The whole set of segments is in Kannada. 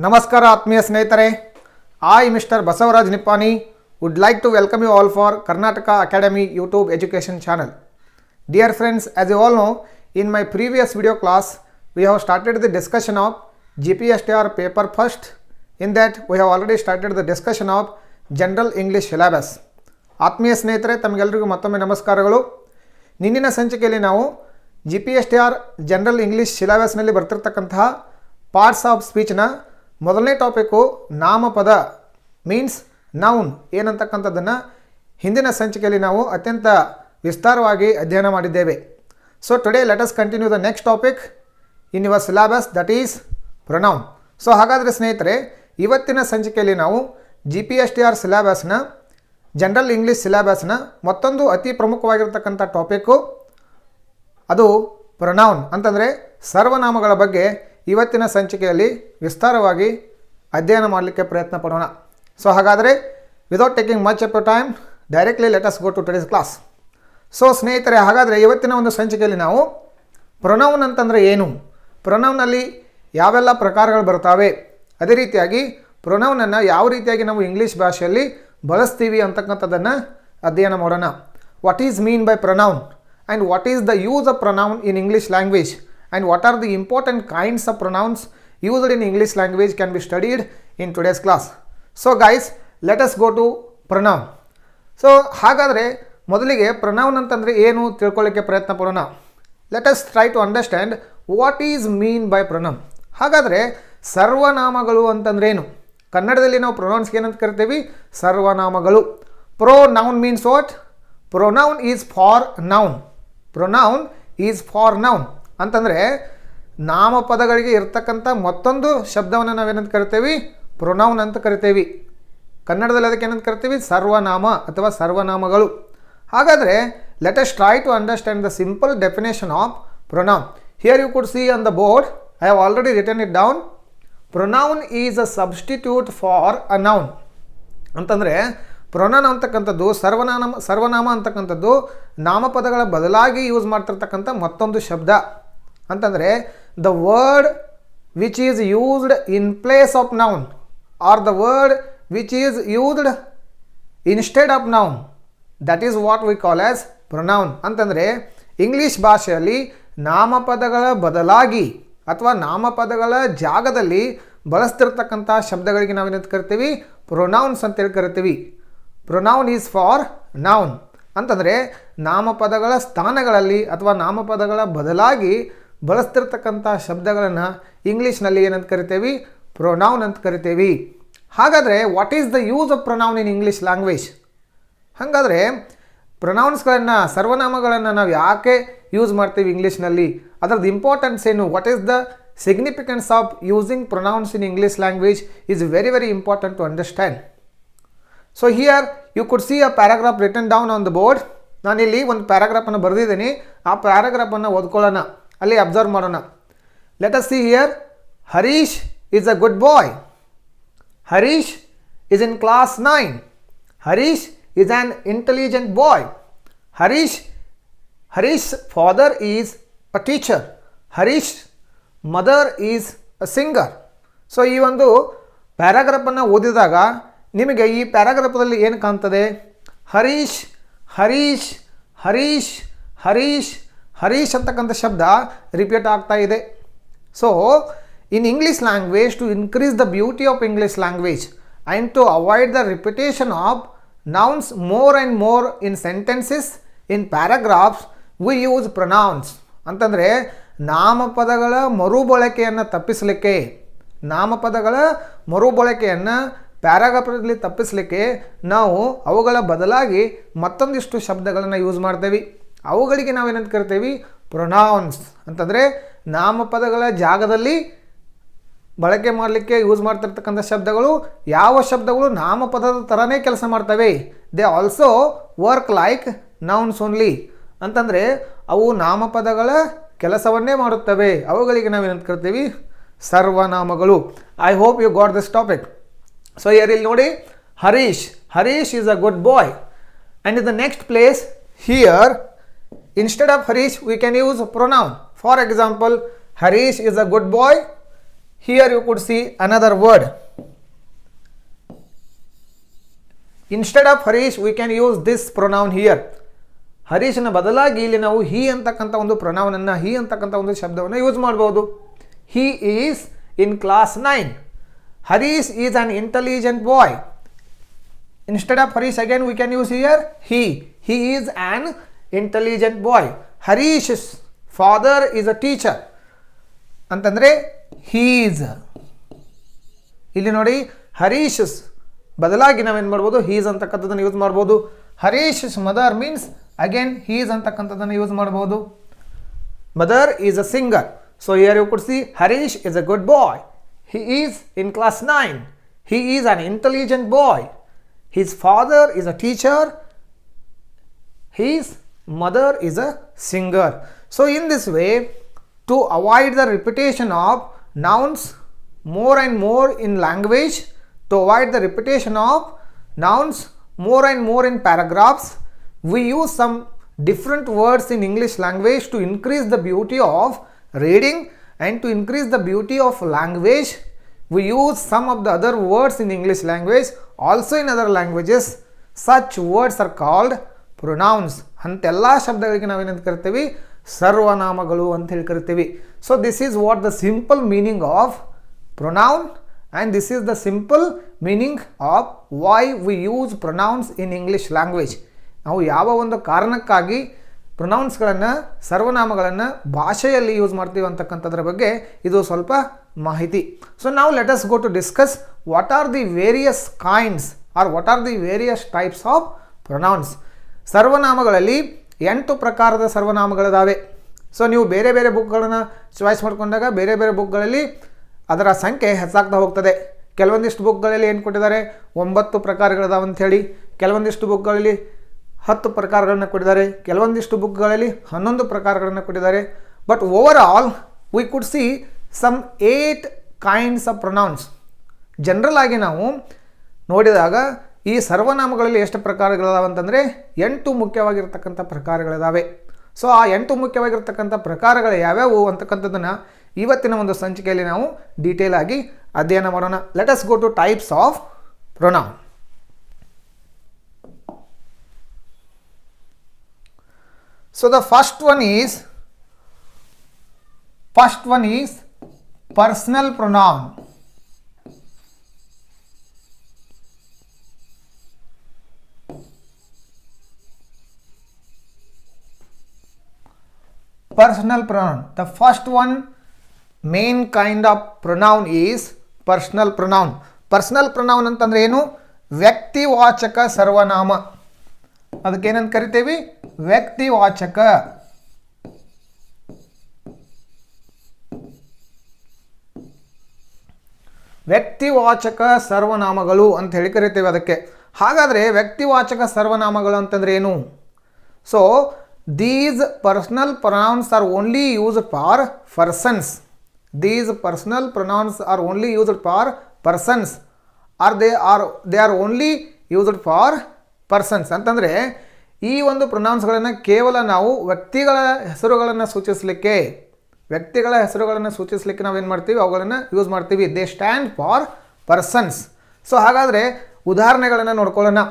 ನಮಸ್ಕಾರ ಆತ್ಮೀಯ ಸ್ನೇಹಿತರೆ, I mister Basavaraj Nippani would like to welcome you all for Karnataka Academy YouTube education channel. Dear friends, as you all know, in my previous video class we have started the discussion of GPSTR paper first. In that we have already started the discussion of General English syllabus. ಆತ್ಮೀಯ ಸ್ನೇಹಿತರೆ, ತಮಗೆಲ್ಲರಿಗೂ ಮತ್ತೊಮ್ಮೆ ನಮಸ್ಕಾರಗಳು. ನಿನ್ನಿನ ಸಂಚಿಕೆಯಲ್ಲಿ ನಾವು GPSTR ಜನರಲ್ ಇಂಗ್ಲೀಷ್ ಸಿಲೆಬಸ್ನಲ್ಲಿ ಬರ್ತಿರ್ತಕ್ಕಂತಹ ಪಾರ್ಟ್ಸ್ ಆಫ್ ಸ್ಪೀಚ್ನ ಮೊದಲನೇ ಟಾಪಿಕ್ಕು ನಾಮಪದ ಮೀನ್ಸ್ ನೌನ್ ಏನಂತಕ್ಕಂಥದ್ದನ್ನು ಹಿಂದಿನ ಸಂಚಿಕೆಯಲ್ಲಿ ನಾವು ಅತ್ಯಂತ ವಿಸ್ತಾರವಾಗಿ ಅಧ್ಯಯನ ಮಾಡಿದ್ದೇವೆ. So today let us continue the next topic in your syllabus, that is pronoun. So ಹಾಗಾದರೆ ಸ್ನೇಹಿತರೆ, ಇವತ್ತಿನ ಸಂಚಿಕೆಯಲ್ಲಿ ನಾವು GPSTR ಸಿಲೆಬಸ್ನ ಜನರಲ್ ಇಂಗ್ಲೀಷ್ ಸಿಲೆಬಸ್ನ ಮತ್ತೊಂದು ಅತಿ ಪ್ರಮುಖವಾಗಿರ್ತಕ್ಕಂಥ ಟಾಪಿಕ್ಕು ಅದು ಪ್ರೊನೌನ್ ಅಂತಂದರೆ ಸರ್ವನಾಮಗಳ ಬಗ್ಗೆ ಇವತ್ತಿನ ಸಂಚಿಕೆಯಲ್ಲಿ ವಿಸ್ತಾರವಾಗಿ ಅಧ್ಯಯನ ಮಾಡಲಿಕ್ಕೆ ಪ್ರಯತ್ನ ಪಡೋಣ. ಸೊ ಹಾಗಾದರೆ without taking much of time directly let us go to today's class. So ಸ್ನೇಹಿತರೆ, ಹಾಗಾದರೆ ಇವತ್ತಿನ ಒಂದು ಸಂಚಿಕೆಯಲ್ಲಿ ನಾವು ಪ್ರೊನೌನ್ ಅಂತಂದರೆ ಏನು, ಪ್ರೊನೌನಲ್ಲಿ ಯಾವೆಲ್ಲ ಪ್ರಕಾರಗಳು ಬರ್ತಾವೆ, ಅದೇ ರೀತಿಯಾಗಿ ಪ್ರೊನೌನನ್ನು ಯಾವ ರೀತಿಯಾಗಿ ನಾವು ಇಂಗ್ಲೀಷ್ ಭಾಷೆಯಲ್ಲಿ ಬಳಸ್ತೀವಿ ಅಂತಕ್ಕಂಥದ್ದನ್ನು ಅಧ್ಯಯನ ಮಾಡೋಣ. What is mean by pronoun and what is the use of pronoun in English language and what are the important kinds of pronouns used in English language can be studied in today's class. So guys, let us go to pronoun. So ಹಾಗಾದರೆ ಮೊದಲಿಗೆ ಪ್ರೊನೌನ್ ಅಂತಂದರೆ ಏನು ತಿಳ್ಕೊಳ್ಳಿಕ್ಕೆ ಪ್ರಯತ್ನ ಪಡೋಣ. Let us try to understand what is mean by pronoun. ಹಾಗಾದರೆ ಸರ್ವನಾಮಗಳು ಅಂತಂದ್ರೆ ಏನು? ಕನ್ನಡದಲ್ಲಿ ನಾವು ಪ್ರೊನೌನ್ಸ್ಗೆ ಏನಂತ ಕರಿತೀವಿ? ಸರ್ವನಾಮಗಳು. Pronoun means what? Pronoun is for noun. Pronoun is for noun ಅಂತಂದರೆ ನಾಮಪದಗಳಿಗೆ ಇರ್ತಕ್ಕಂಥ ಮತ್ತೊಂದು ಶಬ್ದವನ್ನು ನಾವೇನಂತ ಕರಿತೀವಿ? ಪ್ರೊನೌನ್ ಅಂತ ಕರಿತೀವಿ. ಕನ್ನಡದಲ್ಲಿ ಅದಕ್ಕೆ ಏನಂತ ಕರಿತೀವಿ? ಸರ್ವನಾಮ ಅಥವಾ ಸರ್ವನಾಮಗಳು. ಹಾಗಾದರೆ let us try to understand the simple definition of pronoun. Here you could see on the board, I have already written it down. Pronoun is a substitute for a noun ಅಂತಂದರೆ ಪ್ರೊನೌನ್ ಅಂತಕ್ಕಂಥದ್ದು ಸರ್ವನಾಮ ಅಂತಕ್ಕಂಥದ್ದು ನಾಮಪದಗಳ ಬದಲಾಗಿ ಯೂಸ್ ಮಾಡ್ತಿರ್ತಕ್ಕಂಥ ಮತ್ತೊಂದು ಶಬ್ದ. ಅಂತಂದರೆ the word which is used in place of noun or the word which is used instead of noun, that is what we call as pronoun. ಅಂತಂದರೆ ಇಂಗ್ಲೀಷ್ ಭಾಷೆಯಲ್ಲಿ ನಾಮಪದಗಳ ಬದಲಾಗಿ ಅಥವಾ ನಾಮಪದಗಳ ಜಾಗದಲ್ಲಿ ಬಳಸ್ತಿರ್ತಕ್ಕಂಥ ಶಬ್ದಗಳಿಗೆ ನಾವೇನಂತ ಕರಿತೀವಿ? ಪ್ರೊನೌನ್ಸ್ ಅಂತೇಳಿ ಕರಿತೀವಿ. ಪ್ರೊನೌನ್ ಈಸ್ ಫಾರ್ ನೌನ್ ಅಂತಂದರೆ ನಾಮಪದಗಳ ಸ್ಥಾನಗಳಲ್ಲಿ ಅಥವಾ ನಾಮಪದಗಳ ಬದಲಾಗಿ ಬಳಸ್ತಿರ್ತಕ್ಕಂಥ ಶಬ್ದಗಳನ್ನು ಇಂಗ್ಲೀಷ್ನಲ್ಲಿ ಏನಂತ ಕರಿತೀವಿ? ಪ್ರೊನೌನ್ ಅಂತ ಕರಿತೀವಿ. ಹಾಗಾದರೆ what is the use of pronoun in English language? ಹಾಗಾದರೆ ಪ್ರೊನೌನ್ಸ್ಗಳನ್ನು ಸರ್ವನಾಮಗಳನ್ನು ನಾವು ಯಾಕೆ ಯೂಸ್ ಮಾಡ್ತೀವಿ ಇಂಗ್ಲೀಷ್ನಲ್ಲಿ? ಅದರದ್ದು ಇಂಪಾರ್ಟೆನ್ಸ್ ಏನು? What is the significance of using pronouns in English language is very very important to understand. So here you could see a paragraph written down on the board. ನಾನಿಲ್ಲಿ ಒಂದು ಪ್ಯಾರಾಗ್ರಾಫನ್ನು ಬರೆದಿದ್ದೀನಿ, ಆ ಪ್ಯಾರಾಗ್ರಾಫನ್ನು ಓದ್ಕೊಳ್ಳೋಣ, ಅಲ್ಲಿ ಅಬ್ಸರ್ವ್ ಮಾಡೋಣ. Let us see here. Harish is a good boy. Harish is in class 9. Harish is an intelligent boy. Harish father is a teacher. Harish mother is a singer. So ಈ ಒಂದು ಪ್ಯಾರಾಗ್ರಾಫನ್ನು ಓದಿದಾಗ ನಿಮಗೆ ಈ ಪ್ಯಾರಾಗ್ರಾಫದಲ್ಲಿ ಏನು ಕಾಣ್ತದೆ? ಹರೀಶ್ ಹರೀಶ್ ಹರೀಶ್ ಹರೀಶ್ ಹರೀಶ್ ಅಂತಕ್ಕಂಥ ಶಬ್ದ ರಿಪೀಟ್ ಆಗ್ತಾ ಇದೆ. So in English language, to increase the beauty of English language and to avoid the repetition of nouns more and more in sentences in paragraphs, we use pronouns. ಅಂತಂದರೆ ನಾಮಪದಗಳ ಮರುಬಳಕೆಯನ್ನು ತಪ್ಪಿಸಲಿಕ್ಕೆ, ನಾಮಪದಗಳ ಮರುಬಳಕೆಯನ್ನು ಪ್ಯಾರಾಗ್ರಾಫಲ್ಲಿ ತಪ್ಪಿಸಲಿಕ್ಕೆ ನಾವು ಅವುಗಳ ಬದಲಾಗಿ ಮತ್ತೊಂದಿಷ್ಟು ಶಬ್ದಗಳನ್ನು ಯೂಸ್ ಮಾಡ್ತೇವೆ. ಅವುಗಳಿಗೆ ನಾವೇನಂತ ಕರಿತೀವಿ? ಪ್ರೊನೌನ್ಸ್. ಅಂತಂದರೆ ನಾಮಪದಗಳ ಜಾಗದಲ್ಲಿ ಬಳಕೆ ಮಾಡಲಿಕ್ಕೆ ಯೂಸ್ ಮಾಡ್ತಿರ್ತಕ್ಕಂಥ ಶಬ್ದಗಳು ಯಾವ ಶಬ್ದಗಳು ನಾಮಪದದ ಥರನೇ ಕೆಲಸ ಮಾಡ್ತವೆ. They also work like nouns only. ಅಂತಂದರೆ ಅವು ನಾಮಪದಗಳ ಕೆಲಸವನ್ನೇ ಮಾಡುತ್ತವೆ. ಅವುಗಳಿಗೆ ನಾವೇನಂತ ಕರಿತೀವಿ? ಸರ್ವನಾಮಗಳು. I hope you got this topic. So here ಇಲ್ಲಿ ನೋಡಿ, Harish is a good boy. And in the next place here, instead of Harish we can use pronoun. For example, Harish is a good boy. Here you could see another word. Instead of Harish, we can use this pronoun here. ಹರೀಶ್ನ ಬದಲಾಗಿ ಇಲ್ಲಿ ನಾವು ಹಿ ಅಂತಕ್ಕಂಥ ಒಂದು ಪ್ರೊನೌನನ್ನು, ಹಿ ಅಂತಕ್ಕಂಥ ಒಂದು ಶಬ್ದವನ್ನು ಯೂಸ್ ಮಾಡ್ಬೋದು. He is in class 9. Harish is an intelligent bye. Instead of Harish, again we can use here he. He is an intelligent boy. Harish's father is a teacher. ಅಂತಂದರೆ he is. ಇಲ್ಲಿ ನೋಡಿ ಹರೀಶಸ್ ಬದಲಾಗಿ ನಾವೇನು ಮಾಡ್ಬೋದು, he is ಅಂತಕ್ಕಂಥದ್ದನ್ನು ಯೂಸ್ ಮಾಡ್ಬೋದು. Harish's mother means again he is ಅಂತಕ್ಕಂಥದ್ದನ್ನು ಯೂಸ್ ಮಾಡ್ಬೋದು. Mother is a singer. So here you could see Harish is a good boy. He is in class 9. He is an intelligent boy. His father is a teacher. His mother is a singer. So in this way, to avoid the repetition of nouns more and more in language, to avoid the repetition of nouns more and more in paragraphs, we use some different words in English language to increase the beauty of reading and to increase the beauty of language. We use some of the other words in English language also in other languages. Such words are called pronouns. ಅಂತೆಲ್ಲ ಶಬ್ದಗಳಿಗೆ ನಾವೇನಂತ ಕರಿತೀವಿ, ಸರ್ವನಾಮಗಳು ಅಂತ ಹೇಳಿ ಕರಿತೀವಿ. So this is what the simple meaning of pronoun and this is the simple meaning of why we use pronouns in English language. ನಾವು ಯಾವ ಒಂದು ಕಾರಣಕ್ಕಾಗಿ ಪ್ರೊನೌನ್ಸ್ಗಳನ್ನು, ಸರ್ವನಾಮಗಳನ್ನು ಭಾಷೆಯಲ್ಲಿ ಯೂಸ್ ಮಾಡ್ತೀವಿ ಅಂತಕ್ಕಂಥದ್ರ ಬಗ್ಗೆ ಇದು ಸ್ವಲ್ಪ ಮಾಹಿತಿ. ಸೊ ನಾವು let us go to discuss what are the various kinds or what are the various types of pronouns. ಸರ್ವನಾಮಗಳಲ್ಲಿ 8 ಪ್ರಕಾರದ ಸರ್ವನಾಮಗಳಿದ್ದಾವೆ. ಸೊ ನೀವು ಬೇರೆ ಬೇರೆ ಬುಕ್ಗಳನ್ನು ಚಾಯ್ಸ್ ಮಾಡಿಕೊಂಡಾಗ ಬೇರೆ ಬೇರೆ ಬುಕ್ಗಳಲ್ಲಿ ಅದರ ಸಂಖ್ಯೆ ಹೆಚ್ಚಾಗ್ತಾ ಹೋಗ್ತದೆ. ಕೆಲವೊಂದಿಷ್ಟು ಬುಕ್ಗಳಲ್ಲಿ ಏನು ಕೊಟ್ಟಿದ್ದಾರೆ, 9 ಪ್ರಕಾರಗಳಿದಾವೆ ಅಂಥೇಳಿ. ಕೆಲವೊಂದಿಷ್ಟು ಬುಕ್ಗಳಲ್ಲಿ 10 ಪ್ರಕಾರಗಳನ್ನು ಕೊಟ್ಟಿದ್ದಾರೆ. ಕೆಲವೊಂದಿಷ್ಟು ಬುಕ್ಗಳಲ್ಲಿ 11 ಪ್ರಕಾರಗಳನ್ನು ಕೊಟ್ಟಿದ್ದಾರೆ. But overall we could see some 8 kinds of pronouns. General ಆಗಿ ನಾವು ನೋಡಿದಾಗ ಈ ಸರ್ವನಾಮಗಳಲ್ಲಿ ಎಷ್ಟು ಪ್ರಕಾರಗಳಿದಾವೆ ಅಂತಂದರೆ 8 ಮುಖ್ಯವಾಗಿರ್ತಕ್ಕಂಥ ಪ್ರಕಾರಗಳಿದ್ದಾವೆ. ಸೊ ಆ 8 ಮುಖ್ಯವಾಗಿರ್ತಕ್ಕಂಥ ಪ್ರಕಾರಗಳು ಯಾವ್ಯಾವು ಅಂತಕ್ಕಂಥದ್ದನ್ನು ಇವತ್ತಿನ ಒಂದು ಸಂಚಿಕೆಯಲ್ಲಿ ನಾವು ಡೀಟೇಲ್ ಆಗಿ ಅಧ್ಯಯನ ಮಾಡೋಣ. Let us go two types of pronoun. So the first one is personal pronoun. Personal pronoun. The first one main kind of pronoun is personal pronoun. Personal pronoun ಅಂತಂದ್ರೆ ಏನು? ವ್ಯಕ್ತಿವಾಚಕ ಸರ್ವನಾಮ. ಅದಕ್ಕೇನಂತ ಕರಿತೀವಿ? ವ್ಯಕ್ತಿವಾಚಕ. ವ್ಯಕ್ತಿವಾಚಕ ಸರ್ವನಾಮಗಳು ಅಂತ ಹೇಳಿ ಕರಿತೇವೆ ಅದಕ್ಕೆ. ಹಾಗಾದರೆ ವ್ಯಕ್ತಿವಾಚಕ ಸರ್ವನಾಮಗಳು ಅಂತಂದ್ರೆ ಏನು? So these personal pronouns are only used for persons. These personal pronouns are only used for persons or they are only used for persons. ಅಂತಂದರೆ ಈ ಒಂದು ಪ್ರೊನೌನ್ಸ್ಗಳನ್ನು ಕೇವಲ ನಾವು ವ್ಯಕ್ತಿಗಳ ಹೆಸರುಗಳನ್ನು ಸೂಚಿಸಲಿಕ್ಕೆ ನಾವೇನು ಮಾಡ್ತೀವಿ, ಅವುಗಳನ್ನು ಯೂಸ್ ಮಾಡ್ತೀವಿ. They stand for persons. So ಹಾಗಾದರೆ ಉದಾಹರಣೆಗಳನ್ನು ನೋಡ್ಕೊಳ್ಳೋಣ.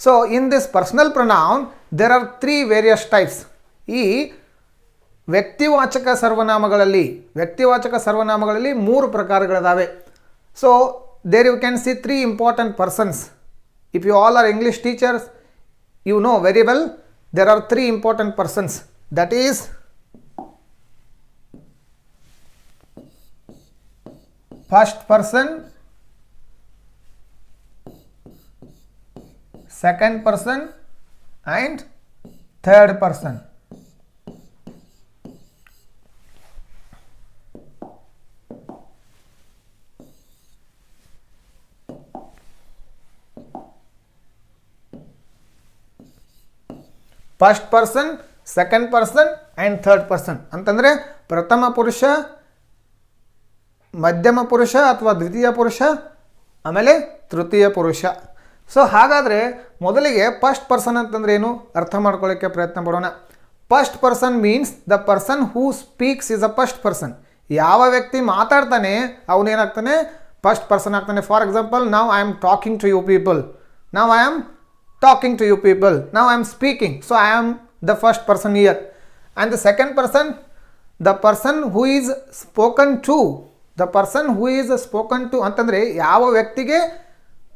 So in this personal pronoun there are 3 various types. ಈ ವ್ಯಕ್ತಿವಾಚಕ ಸರ್ವನಾಮಗಳಲ್ಲಿ 3 ಪ್ರಕಾರಗಳಿದ್ದಾವೆ. So there you can see 3 important persons. If you all are English teachers, you know very well there are 3 important persons. That is first person, second person and third person. First person, second person and third person ಅಂತಂದರೆ ಪ್ರಥಮ ಪುರುಷ, ಮಧ್ಯಮ ಪುರುಷ ಅಥವಾ ದ್ವಿತೀಯ ಪುರುಷ, ಆಮೇಲೆ ತೃತೀಯ ಪುರುಷ. ಸೊ ಹಾಗಾದರೆ ಮೊದಲಿಗೆ ಫಸ್ಟ್ ಪರ್ಸನ್ ಅಂತಂದ್ರೆ ಏನು ಅರ್ಥ ಮಾಡ್ಕೊಳ್ಳೋಕ್ಕೆ ಪ್ರಯತ್ನ ಪಡೋಣ. First person means the person who speaks is a first person. ಯಾವ ವ್ಯಕ್ತಿ ಮಾತಾಡ್ತಾನೆ ಅವನೇನಾಗ್ತಾನೆ ಫಸ್ಟ್ ಪರ್ಸನ್ ಆಗ್ತಾನೆ. ಫಾರ್ ಎಕ್ಸಾಂಪಲ್, ನಾವು I am talking to you people, ನಾವು I am talking to you people, now I am speaking, so I am the first person here. And the second person, the person who is spoken to, the person who is spoken to ಅಂತಂದರೆ ಯಾವ ವ್ಯಕ್ತಿಗೆ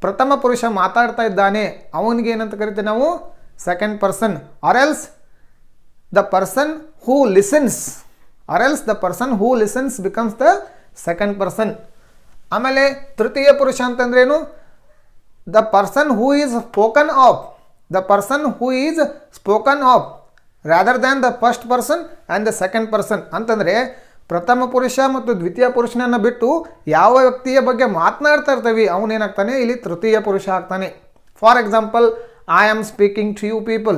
ಪ್ರಥಮ ಪುರುಷ ಮಾತಾಡ್ತಾ ಇದ್ದಾನೆ ಅವನಿಗೆ ಏನಂತ ಕರಿತೀವಿ ನಾವು second person. Or else the person who listens, or else the person who listens becomes the second person. ಆಮೇಲೆ ತೃತೀಯ ಪುರುಷ ಅಂತಂದ್ರೇನು? the person who is spoken of, the person who is spoken of rather than the first person and the second person. ಅಂತಂದರೆ ಪ್ರಥಮ ಪುರುಷ ಮತ್ತು ದ್ವಿತೀಯ ಪುರುಷನನ್ನು ಬಿಟ್ಟು ಯಾವ ವ್ಯಕ್ತಿಯ ಬಗ್ಗೆ ಮಾತನಾಡ್ತಾ ಇರ್ತೀವಿ ಅವನೇನಾಗ್ತಾನೆ ಇಲ್ಲಿ ತೃತೀಯ ಪುರುಷ ಆಗ್ತಾನೆ. For example, I am speaking to you people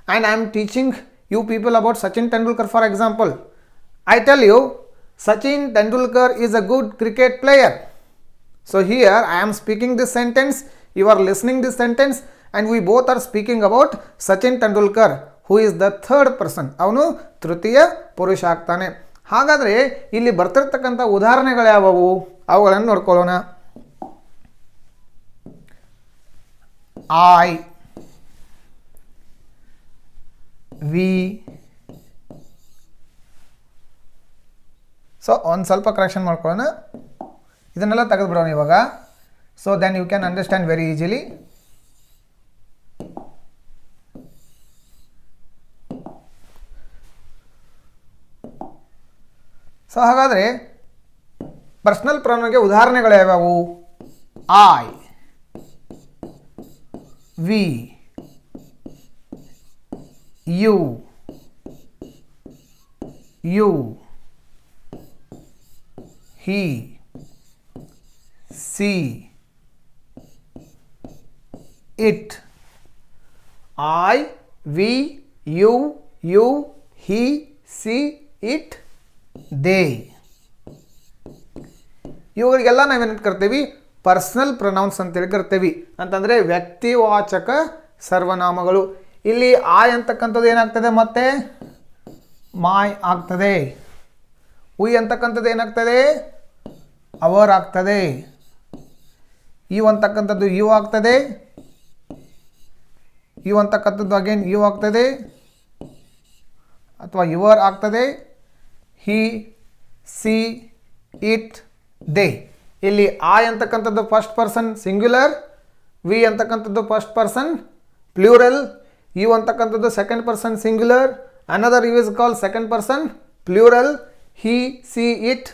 and I am teaching you people about Sachin Tendulkar. For example, I tell you Sachin Tendulkar is a good cricket player. So here I am speaking this sentence, you are listening this sentence, and we both are speaking about Sachin Tendulkar, who is the third person. ಅವನು ತೃತೀಯ ಪುರುಷ ಆಗ್ತಾನೆ. ಹಾಗಾದರೆ ಇಲ್ಲಿ ಬರ್ತಿರ್ತಕ್ಕಂಥ ಉದಾಹರಣೆಗಳು ಯಾವುವು ಅವುಗಳನ್ನು ನೋಡ್ಕೊಳ್ಳೋಣ. ಐ, ವಿ, ಸೊ ಒಂದು ಸ್ವಲ್ಪ ಕರೆಕ್ಷನ್ ಮಾಡ್ಕೊಳ್ಳೋಣ, ಇದನ್ನೆಲ್ಲ ತೆಗೆದುಬಿಡೋಣ ಇವಾಗ. So then you can understand very easily. So ಹಾಗಾದರೆ ಪರ್ಸನಲ್ ಪ್ರೊನೌನ್ಗೆ ಉದಾಹರಣೆಗಳು ಯಾವ್ಯಾವು? I, we, you, you, he, she, it. I, we, you, he, she, it, they. ಇವುಗಳಿಗೆಲ್ಲ ನಾವೇನು ಕರ್ತೀವಿ? ಪರ್ಸನಲ್ ಪ್ರೊನೌನ್ಸ್ ಅಂತೇಳಿ ಕರ್ತೀವಿ. ಅಂತಂದರೆ ವ್ಯಕ್ತಿವಾಚಕ ಸರ್ವನಾಮಗಳು. ಇಲ್ಲಿ ಆಯ್ ಅಂತಕ್ಕಂಥದ್ದು ಏನಾಗ್ತದೆ? ಮತ್ತೆ ಮಾಯ್ ಆಗ್ತದೆ. ಉಯ್ ಅಂತಕ್ಕಂಥದ್ದು ಏನಾಗ್ತದೆ? ಅವರ್ ಆಗ್ತದೆ. ಇವು ಅಂತಕ್ಕಂಥದ್ದು ಯು ಆಗ್ತದೆ. ಇವು ಅಂತಕ್ಕಂಥದ್ದು ಅಗೇನ್ ಯು ಆಗ್ತದೆ ಅಥವಾ ಯುವರ್ ಆಗ್ತದೆ. He, she, it, they. ಇಲ್ಲಿ ಆಯ್ ಅಂತಕ್ಕಂಥದ್ದು ಫಸ್ಟ್ ಪರ್ಸನ್ ಸಿಂಗ್ಯುಲರ್, ವಿ ಅಂತಕ್ಕಂಥದ್ದು ಫಸ್ಟ್ ಪರ್ಸನ್ ಪ್ಲೂರಲ್, ಯು ಅಂತಕ್ಕಂಥದ್ದು second person singular, another you is called second person plural, he, she, it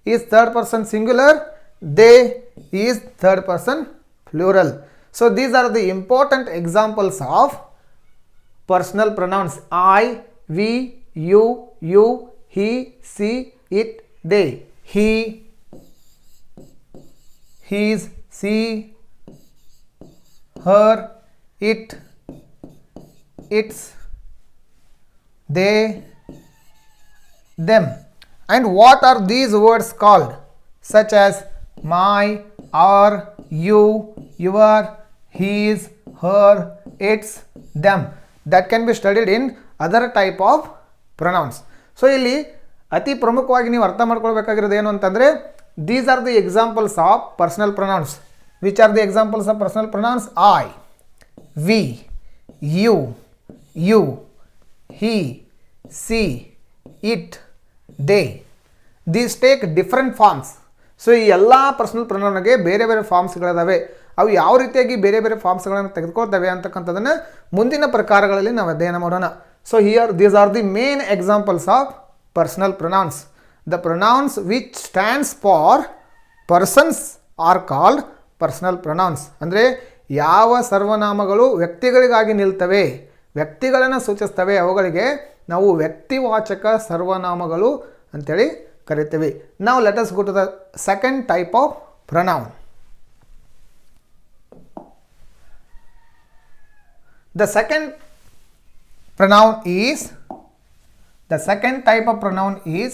is third person singular, they is third person plural. So these are the important examples of personal pronouns: I, we, you, he, she, it, they. He, his, she, her, it, its, they, them. And what are these words called? Such as my, our, you, your, his, her, its, them. That can be studied in other type of pronouns. So ಇಲ್ಲಿ ಅತಿ ಪ್ರಮುಖವಾಗಿ ನೀವು ಅರ್ಥ ಮಾಡ್ಕೊಳ್ಬೇಕಾಗಿರೋದು ಏನು ಅಂತಂದರೆ, these are the examples of personal pronouns. Which are the examples of personal pronouns? I, we, you, he, she, it, they. These take different forms. So ಈ ಎಲ್ಲ ಪರ್ಸನಲ್ ಪ್ರೊನೌನ್ಗೆ ಬೇರೆ ಬೇರೆ ಫಾರ್ಮ್ಸ್ಗಳಿದಾವೆ. ಅವು ಯಾವ ರೀತಿಯಾಗಿ ಬೇರೆ ಬೇರೆ ಫಾರ್ಮ್ಸ್ಗಳನ್ನು ತೆಗೆದುಕೊಳ್ತವೆ ಅಂತಕ್ಕಂಥದ್ದನ್ನು ಮುಂದಿನ ಪ್ರಕಾರಗಳಲ್ಲಿ ನಾವು ಅಧ್ಯಯನ ಮಾಡೋಣ. So here these are the main examples of personal pronouns. The pronouns which stands for persons are called personal pronouns. ಅಂದರೆ ಯಾವ ಸರ್ವನಾಮಗಳು ವ್ಯಕ್ತಿಗಳಿಗಾಗಿ ನಿಲ್ತವೆ, ವ್ಯಕ್ತಿಗಳನ್ನು ಸೂಚಿಸ್ತವೆ, ಅವುಗಳಿಗೆ ನಾವು ವ್ಯಕ್ತಿವಾಚಕ ಸರ್ವನಾಮಗಳು ಅಂತೇಳಿ ಕರಿತೀವಿ. Now let us go to the second type of pronoun. The second type of pronoun is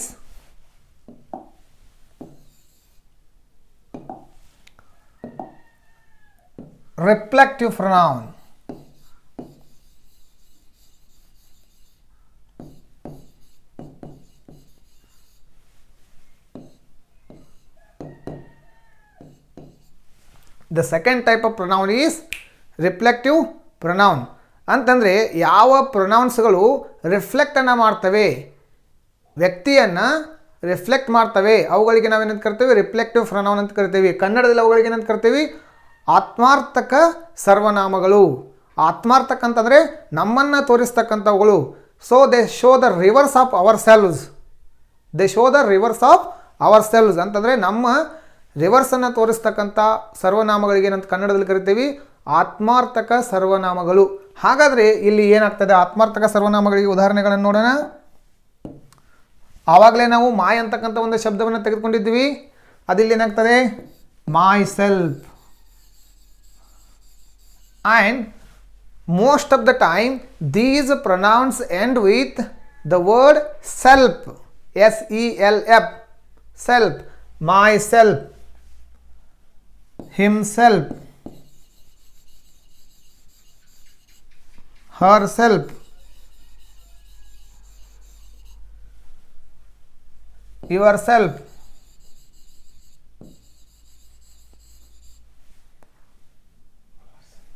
reflective pronoun. The second type of pronoun is reflective pronoun. ಅಂತಂದರೆ ಯಾವ ಪ್ರೊನೌನ್ಸ್ಗಳು ರಿಫ್ಲೆಕ್ಟನ್ನು ಮಾಡ್ತವೆ, ವ್ಯಕ್ತಿಯನ್ನು ರಿಫ್ಲೆಕ್ಟ್ ಮಾಡ್ತವೆ, ಅವುಗಳಿಗೆ ನಾವೇನಂತ ಕರಿತೀವಿ, ರಿಫ್ಲೆಕ್ಟಿವ್ ಪ್ರೊನೌನ್ ಅಂತ ಕರಿತೀವಿ. ಕನ್ನಡದಲ್ಲಿ ಅವುಗಳಿಗೆ ಏನಂತ ಕರಿತೀವಿ, ಆತ್ಮಾರ್ಥಕ ಸರ್ವನಾಮಗಳು. ಆತ್ಮಾರ್ಥಕ ಅಂತಂದರೆ ನಮ್ಮನ್ನು ತೋರಿಸ್ತಕ್ಕಂಥವುಗಳು. So they show the reverse of ourselves. They show the reverse of ourselves ಅಂತಂದರೆ ನಮ್ಮ ರಿವರ್ಸನ್ನು ತೋರಿಸ್ತಕ್ಕಂಥ ಸರ್ವನಾಮಗಳಿಗೆ ಏನಂತ ಕನ್ನಡದಲ್ಲಿ ಕರಿತೀವಿ, ಆತ್ಮಾರ್ಥಕ ಸರ್ವನಾಮಗಳು. ಹಾಗಾದರೆ ಇಲ್ಲಿ ಏನಾಗ್ತದೆ, ಆತ್ಮಾರ್ಥಕ ಸರ್ವನಾಮಗಳಿಗೆ ಉದಾಹರಣೆಗಳನ್ನು ನೋಡೋಣ. ಆವಾಗಲೇ ನಾವು ಮಾಯ್ ಅಂತಕ್ಕಂಥ ಒಂದು ಶಬ್ದವನ್ನು ತೆಗೆದುಕೊಂಡಿದ್ವಿ. ಅದಿಲ್ಲಿ ಏನಾಗ್ತದೆ, myself. And most of the time these pronouns end with the word self, SELF, self. Myself, himself, herself, yourself,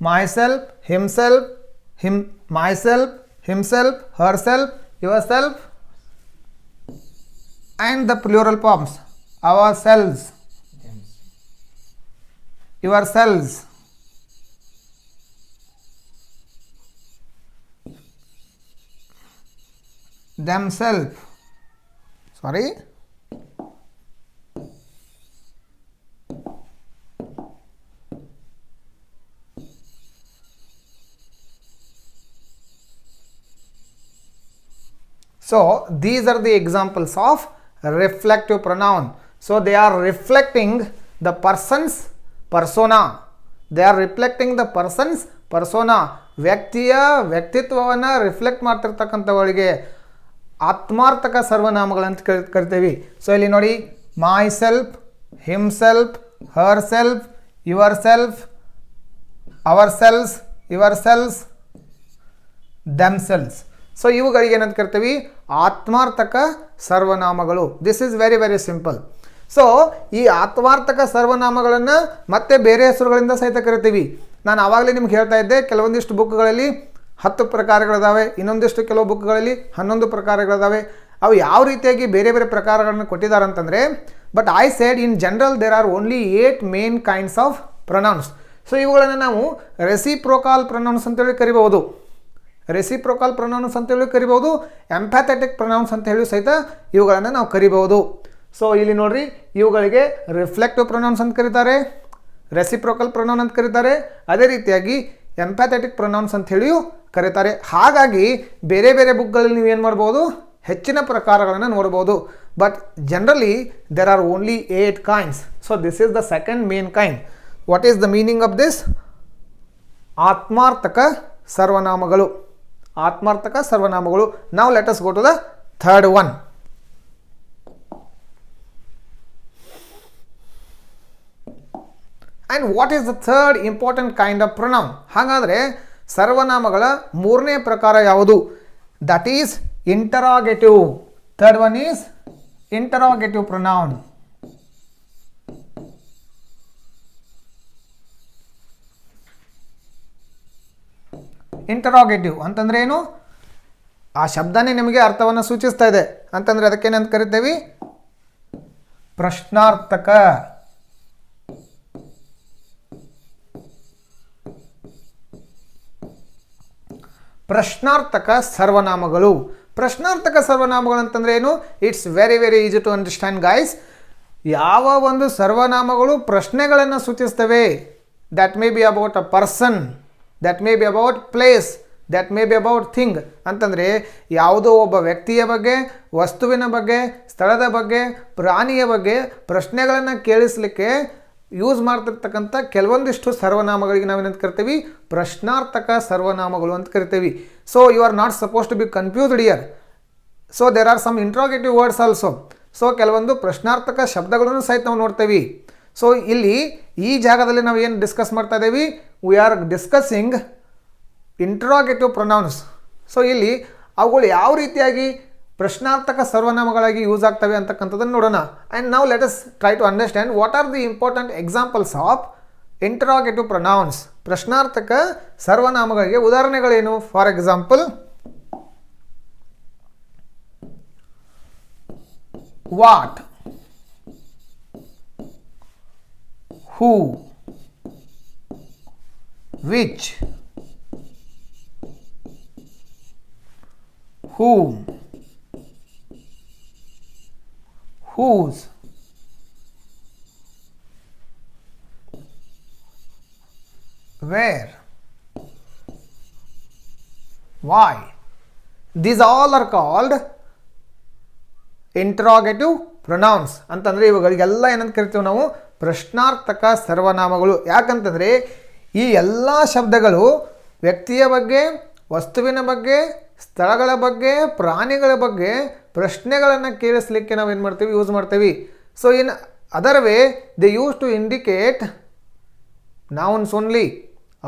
myself, himself, myself, himself, herself, yourself, and the plural forms, ourselves, yourselves, themselves. Sorry. So these are the examples of reflective pronoun. So they are reflecting the person's persona. They are reflecting the person's persona. ವ್ಯಕ್ತಿಯ ವ್ಯಕ್ತಿತ್ವವನ್ನು ರಿಫ್ಲೆಕ್ಟ್ ಮಾಡ್ತಿರ್ತಕ್ಕಂಥವಳಿಗೆ ಆತ್ಮಾರ್ಥಕ ಸರ್ವನಾಮಗಳಂತ ಕರಿತೀವಿ. ಸೊ ಇಲ್ಲಿ ನೋಡಿ, myself, himself, herself, yourself, ourselves, yourselves, themselves. So ಇವುಗಳಿಗೆ ಏನಂತ ಕರಿತೀವಿ, ಆತ್ಮಾರ್ಥಕ ಸರ್ವನಾಮಗಳು. This is very very simple. So ಈ ಆತ್ಮಾರ್ಥಕ ಸರ್ವನಾಮಗಳನ್ನು ಮತ್ತೆ ಬೇರೆ ಹೆಸರುಗಳಿಂದ ಸಹಿತ ಕರಿತೀವಿ. ನಾನು ಆವಾಗಲೇ ನಿಮ್ಗೆ ಹೇಳ್ತಾ ಇದ್ದೆ, ಕೆಲವೊಂದಿಷ್ಟು ಬುಕ್ಗಳಲ್ಲಿ 10 ಪ್ರಕಾರಗಳಿದ್ದಾವೆ, ಇನ್ನೊಂದಿಷ್ಟು ಕೆಲವು ಬುಕ್ಗಳಲ್ಲಿ 11 ಪ್ರಕಾರಗಳಿದ್ದಾವೆ. ಅವು ಯಾವ ರೀತಿಯಾಗಿ ಬೇರೆ ಬೇರೆ ಪ್ರಕಾರಗಳನ್ನು ಕೊಟ್ಟಿದ್ದಾರೆ ಅಂತಂದರೆ, but I said in general there are only 8 main kinds of pronouns. So ಇವುಗಳನ್ನು ನಾವು ರೆಸಿಪ್ರೋಕಾಲ್ ಪ್ರೊನೌನ್ಸ್ ಅಂತೇಳಿ ಕರಿಬಹುದು. ರೆಸಿಪ್ರೋಕಾಲ್ ಪ್ರೊನೌನ್ಸ್ ಅಂತೇಳಿ ಕರಿಬಹುದು, ಎಂಪ್ಯಾಥೆಟಿಕ್ ಪ್ರೊನೌನ್ಸ್ ಅಂತ ಹೇಳಿ ಸಹಿತ ಇವುಗಳನ್ನು ನಾವು ಕರಿಬಹುದು. ಸೊ ಇಲ್ಲಿ ನೋಡ್ರಿ, ಇವುಗಳಿಗೆ ರಿಫ್ಲೆಕ್ಟಿವ್ ಪ್ರೊನೌನ್ಸ್ ಅಂತ ಕರೀತಾರೆ, ರೆಸಿಪ್ರೋಕಲ್ ಪ್ರೊನೌನ್ ಅಂತ ಕರೀತಾರೆ, ಅದೇ ರೀತಿಯಾಗಿ ಎಂಪ್ಯಾಥೆಟಿಕ್ ಪ್ರೊನೌನ್ಸ್ ಅಂತ ಹೇಳಿಯೂ ಕರೀತಾರೆ. ಹಾಗಾಗಿ ಬೇರೆ ಬೇರೆ ಬುಕ್ಗಳಲ್ಲಿ ನೀವೇನು ಮಾಡ್ಬೋದು, ಹೆಚ್ಚಿನ ಪ್ರಕಾರಗಳನ್ನು ನೋಡ್ಬೋದು. But generally there are only 8 kinds. So this is the second main kind. What is the meaning of this? ಆತ್ಮಾರ್ಥಕ ಸರ್ವನಾಮಗಳು. ಆತ್ಮಾರ್ಥಕ ಸರ್ವನಾಮಗಳು. Now let us go to the third one. And what is the third important kind of pronoun? ಹಾಗಾದರೆ ಸರ್ವನಾಮಗಳ ಮೂರನೇ ಪ್ರಕಾರ ಯಾವುದು? That is interrogative. Third one is interrogative pronoun. Interrogative ಅಂತಂದ್ರೆ ಏನು? ಆ ಶಬ್ದನೇ ನಿಮಗೆ ಅರ್ಥವನ್ನು ಸೂಚಿಸ್ತಾ ಇದೆ ಅಂತಂದರೆ ಅದಕ್ಕೇನಂತ ಕರಿತೀವಿ? ಪ್ರಶ್ನಾರ್ಥಕ. ಪ್ರಶ್ನಾರ್ಥಕ ಸರ್ವನಾಮಗಳು. ಪ್ರಶ್ನಾರ್ಥಕ ಸರ್ವನಾಮಗಳು ಅಂತಂದ್ರೆ ಏನು? It's very very easy to understand guys. ಯಾವ ಒಂದು ಸರ್ವನಾಮಗಳು ಪ್ರಶ್ನೆಗಳನ್ನು ಸೂಚಿಸ್ತವೆ, that may be about a person, that may be about place, that may be about thing. ಅಂತಂದರೆ ಯಾವುದೋ ಒಬ್ಬ ವ್ಯಕ್ತಿಯ ಬಗ್ಗೆ, ವಸ್ತುವಿನ ಬಗ್ಗೆ, ಸ್ಥಳದ ಬಗ್ಗೆ, ಪ್ರಾಣಿಯ ಬಗ್ಗೆ ಪ್ರಶ್ನೆಗಳನ್ನು ಕೇಳಿಸಲಿಕ್ಕೆ ಯೂಸ್ ಮಾಡ್ತಿರ್ತಕ್ಕಂಥ ಕೆಲವೊಂದಿಷ್ಟು ಸರ್ವನಾಮಗಳಿಗೆ ನಾವೇನಂತ ಕರಿತೀವಿ? ಪ್ರಶ್ನಾರ್ಥಕ ಸರ್ವನಾಮಗಳು ಅಂತ ಕರಿತೀವಿ. So you are not suppose to be confused here. So there are some interrogative words also. So ಕೆಲವೊಂದು ಪ್ರಶ್ನಾರ್ಥಕ ಶಬ್ದಗಳನ್ನು ಸಹಿತ ನಾವು ನೋಡ್ತೀವಿ. ಸೊ ಇಲ್ಲಿ ಈ ಜಾಗದಲ್ಲಿ ನಾವು ಏನು ಡಿಸ್ಕಸ್ ಮಾಡ್ತಾ ಇದ್ದೀವಿ? We are discussing interrogative pronouns. So ಇಲ್ಲಿ ಅವುಗಳು ಯಾವ ರೀತಿಯಾಗಿ ಪ್ರಶ್ನಾರ್ಥಕ ಸರ್ವನಾಮಗಳಾಗಿ ಯೂಸ್ ಆಗ್ತವೆ ಅಂತಕ್ಕಂಥದ್ದನ್ನು ನೋಡೋಣ. ಆ್ಯಂಡ್ ನಾವು let us try to understand what are the important examples of interrogative pronouns, ಪ್ರಶ್ನಾರ್ಥಕ ಸರ್ವನಾಮಗಳಿಗೆ ಉದಾಹರಣೆಗಳೇನು? For example, what, who, which, whom, whose, where, why. These all are called interrogative pronouns. ಅಂತಂದರೆ ಇವುಗಳಿಗೆಲ್ಲ ಏನಂತ ಕರಿತೀವಿ ನಾವು? ಪ್ರಶ್ನಾರ್ಥಕ ಸರ್ವನಾಮಗಳು. ಯಾಕಂತಂದರೆ ಈ ಎಲ್ಲ ಶಬ್ದಗಳು ವ್ಯಕ್ತಿಯ ಬಗ್ಗೆ, ವಸ್ತುವಿನ ಬಗ್ಗೆ, ಸ್ಥಳಗಳ ಬಗ್ಗೆ, ಪ್ರಾಣಿಗಳ ಬಗ್ಗೆ ಪ್ರಶ್ನೆಗಳನ್ನು ಕೇಳಿಸ್ಲಿಕ್ಕೆ ನಾವು ಏನು ಮಾಡ್ತೀವಿ? ಯೂಸ್ ಮಾಡ್ತೀವಿ. So in other way they use to indicate nouns only.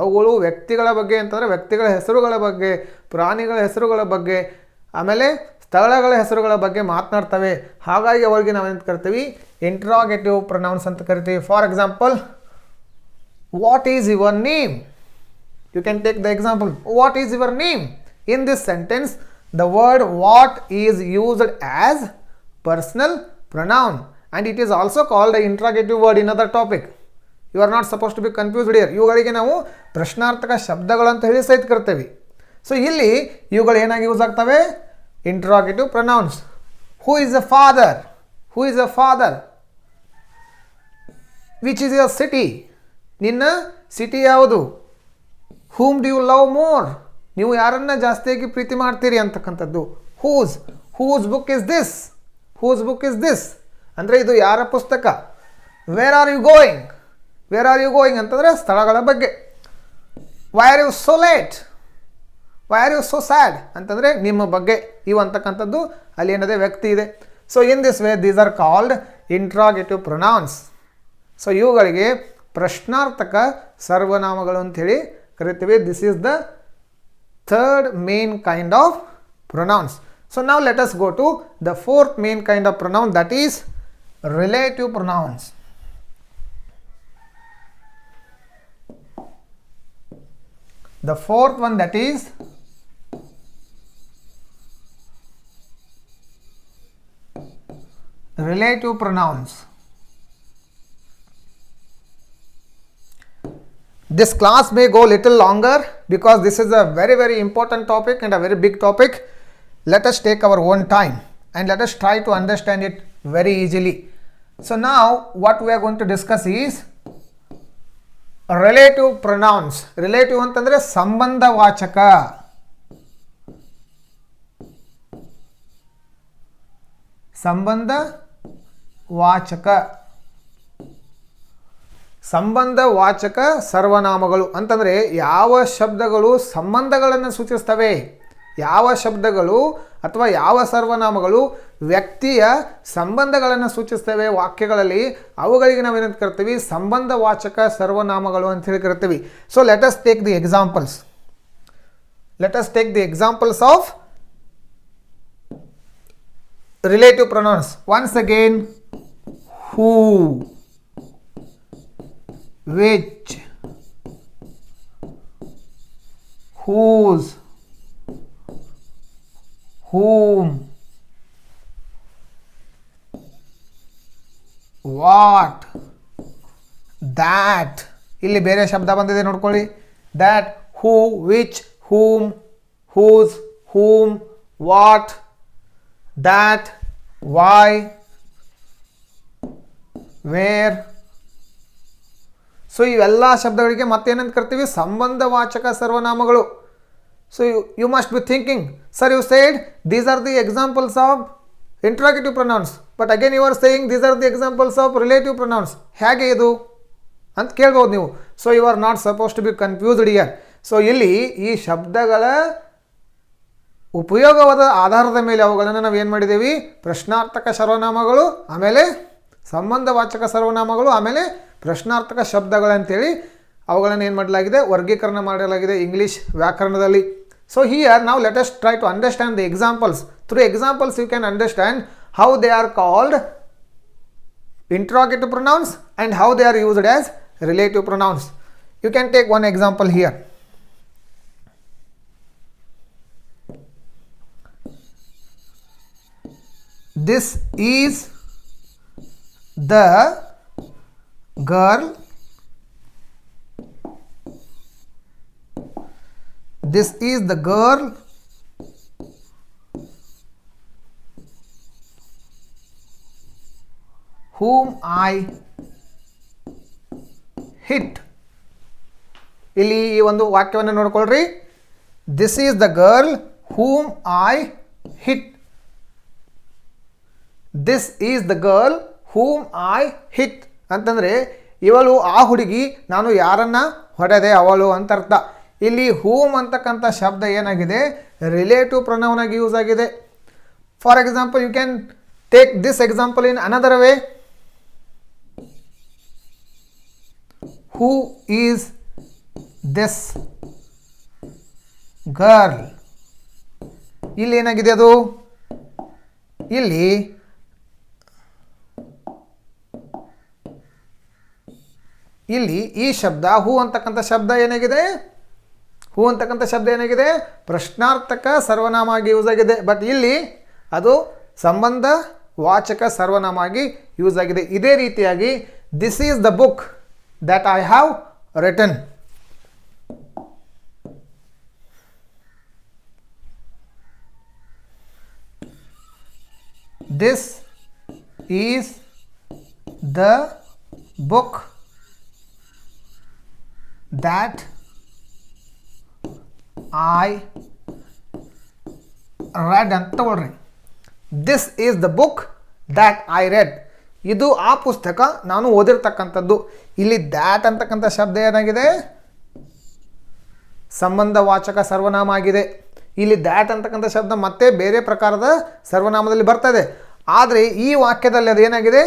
ಅವುಗಳು ವ್ಯಕ್ತಿಗಳ ಬಗ್ಗೆ ಅಂತಂದರೆ ವ್ಯಕ್ತಿಗಳ ಹೆಸರುಗಳ ಬಗ್ಗೆ, ಪ್ರಾಣಿಗಳ ಹೆಸರುಗಳ ಬಗ್ಗೆ, ಆಮೇಲೆ ಸ್ಥಳಗಳ ಹೆಸರುಗಳ ಬಗ್ಗೆ ಮಾತನಾಡ್ತವೆ. ಹಾಗಾಗಿ ಅವರಿಗೆ ನಾವೇನು ಕರಿತೀವಿ? ಇಂಟ್ರಾಗೇಟಿವ್ ಪ್ರೊನೌನ್ಸ್ ಅಂತ ಕರಿತೀವಿ. For example, what is your name? You can take the example, what is your name? In this sentence, the word what is used as personal pronoun and it is also called an interrogative word in other topic. You are not supposed to be confused here. ಇವುಗಳಿಗೆ ನಾವು ಪ್ರಶ್ನಾರ್ಥಕ ಶಬ್ದಗಳು ಅಂತ ಹೇಳಿ ಸಹಿತ ಕರಿತೇವೆ. ಸೊ ಇಲ್ಲಿ ಇವುಗಳು ಏನಾಗಿ ಯೂಸ್ ಆಗ್ತವೆ? Interrogative pronouns. Who is a father? Who is a father? Which is your city? ನಿನ್ನ ಸಿಟಿ ಯಾವುದು? Whom do you love more? ನೀವು ಯಾರನ್ನ ಜಾಸ್ತಿಯಾಗಿ ಪ್ರೀತಿ ಮಾಡ್ತೀರಿ ಅಂತಕ್ಕಂಥದ್ದು. Whose book is this? Whose book is this ಅಂದರೆ ಇದು ಯಾರ ಪುಸ್ತಕ? Where are you going? Where are you going ಅಂತಂದರೆ ಸ್ಥಳಗಳ ಬಗ್ಗೆ. Why are you so late? Why are you so sad ಅಂತಂದರೆ ನಿಮ್ಮ ಬಗ್ಗೆ. ಇವು ಅಂತಕ್ಕಂಥದ್ದು ಅಲ್ಲಿ ಏನದೆ ವ್ಯಕ್ತಿ ಇದೆ. So in this way these are called interrogative pronouns. So ಇವುಗಳಿಗೆ ಪ್ರಶ್ನಾರ್ಥಕ ಸರ್ವನಾಮಗಳು ಅಂಥೇಳಿ ಕರಿತೀವಿ. This is the third main kind of pronouns. So now let us go to the fourth main kind of pronoun, that is relative pronouns. The fourth one, that is relative pronouns. This class may go little longer because this is a very very important topic and a very big topic. Let us take our own time and let us try to understand it very easily. So now what we are going to discuss is relative pronouns. Relative ಅಂತಂದ್ರೆ ಸಂಬಂಧವಾಚಕ. ಸಂಬಂಧವಾಚಕ ಸಂಬಂಧವಾಚಕ ಸರ್ವನಾಮಗಳು ಅಂತಂದರೆ ಯಾವ ಶಬ್ದಗಳು ಸಂಬಂಧಗಳನ್ನು ಸೂಚಿಸ್ತವೆ, ಯಾವ ಶಬ್ದಗಳು ಅಥವಾ ಯಾವ ಸರ್ವನಾಮಗಳು ವ್ಯಕ್ತಿಯ ಸಂಬಂಧಗಳನ್ನು ಸೂಚಿಸ್ತವೆ ವಾಕ್ಯಗಳಲ್ಲಿ, ಅವುಗಳಿಗೆ ನಾವೇನಂತ ಕರಿತೀವಿ? ಸಂಬಂಧವಾಚಕ ಸರ್ವನಾಮಗಳು ಅಂತ ಹೇಳಿ ಕರಿತೀವಿ. So let us take the examples. Let us take the examples of relative pronouns. Once again, who, which, whose, whom, what, that. ಇಲ್ಲಿ ಬೇರೆ ಶಬ್ದ ಬಂದಿದೆ ನೋಡ್ಕೊಳ್ಳಿ. that, who, which, whom, whose, whom, what, that, why, where. So ಇವೆಲ್ಲ ಶಬ್ದಗಳಿಗೆ ಮತ್ತೇನಂತ ಕರಿತೀವಿ? ಸಂಬಂಧವಾಚಕ ಸರ್ವನಾಮಗಳು. So you must be thinking, sir you said these are the examples of interrogative pronouns, but again you are saying these are the examples of relative pronouns. ಹೇಗೆ ಇದು ಅಂತ ಕೇಳ್ಬೋದು ನೀವು. So you are not suppose to be confused here. So ಇಲ್ಲಿ ಈ ಶಬ್ದಗಳ ಉಪಯೋಗವಾದ ಆಧಾರದ ಮೇಲೆ ಅವುಗಳನ್ನು ನಾವು ಏನು ಮಾಡಿದ್ದೀವಿ? ಪ್ರಶ್ನಾರ್ಥಕ ಸರ್ವನಾಮಗಳು, ಆಮೇಲೆ ಸಂಬಂಧವಾಚಕ ಸರ್ವನಾಮಗಳು, ಆಮೇಲೆ ಪ್ರಶ್ನಾರ್ಥಕ ಶಬ್ದಗಳಂತೇಳಿ ಅವುಗಳನ್ನು ಏನು ಮಾಡಲಾಗಿದೆ? ವರ್ಗೀಕರಣ ಮಾಡಲಾಗಿದೆ ಇಂಗ್ಲೀಷ್ ವ್ಯಾಕರಣದಲ್ಲಿ. ಸೊ ಹಿಯರ್ ನಾವು let us try to understand the examples. Through examples you can understand how they are called interrogative pronouns and how they are used as relative pronouns. You can take one example here. This is the girl. This is the girl whom I hit. ಇಲ್ಲಿ ಈ ಒಂದು ವಾಕ್ಯವನ್ನು ನೋಡ್ಕೊಳ್ರಿ. This is the girl whom I hit. This is the girl whom I hit ಅಂತಂದರೆ ಇವಳು ಆ ಹುಡುಗಿ, ನಾನು ಯಾರನ್ನ ಹೊಡೆದೆ ಅವಳು ಅಂತ ಅರ್ಥ. ಇಲ್ಲಿ ಹೂಮ್ ಅಂತಕ್ಕಂಥ ಶಬ್ದ ಏನಾಗಿದೆ, ರಿಲೇಟಿವ್ ಪ್ರೊನೌನ್ ಆಗಿ ಯೂಸ್ ಆಗಿದೆ. For example, you can take this example in another way. Who is this girl. ಇಲ್ಲಿ ಏನಾಗಿದೆ, ಅದು ಇಲ್ಲಿ ಈ ಶಬ್ದ ಹೂ ಅಂತಕ್ಕಂಥ ಶಬ್ದ ಏನಾಗಿದೆ, ಹೂ ಅಂತಕ್ಕಂಥ ಶಬ್ದ ಏನಾಗಿದೆ, ಪ್ರಶ್ನಾರ್ಥಕ ಸರ್ವನಾಮ ಆಗಿ ಯೂಸ್ ಆಗಿದೆ. ಬಟ್ ಇಲ್ಲಿ ಅದು ಸಂಬಂಧ ವಾಚಕ ಸರ್ವನಾಮ ಆಗಿ ಯೂಸ್ ಆಗಿದೆ. ಇದೇ ರೀತಿಯಾಗಿ this is the book that I have written. This is the book that I read ಅಂತ ತಗೊಳ್ರಿ. This is the book that I read. ಇದು ಆ ಪುಸ್ತಕ ನಾನು ಓದಿರ್ತಕ್ಕಂಥದ್ದು. ಇಲ್ಲಿ ದ್ಯಾಟ್ ಅಂತಕ್ಕಂಥ ಶಬ್ದ ಏನಾಗಿದೆ, ಸಂಬಂಧವಾಚಕ ಸರ್ವನಾಮ ಆಗಿದೆ. ಇಲ್ಲಿ ದ್ಯಾಟ್ ಅಂತಕ್ಕಂಥ ಶಬ್ದ ಮತ್ತೆ ಬೇರೆ ಪ್ರಕಾರದ ಸರ್ವನಾಮದಲ್ಲಿ ಬರ್ತದೆ. ಆದರೆ ಈ ವಾಕ್ಯದಲ್ಲಿ ಅದು ಏನಾಗಿದೆ,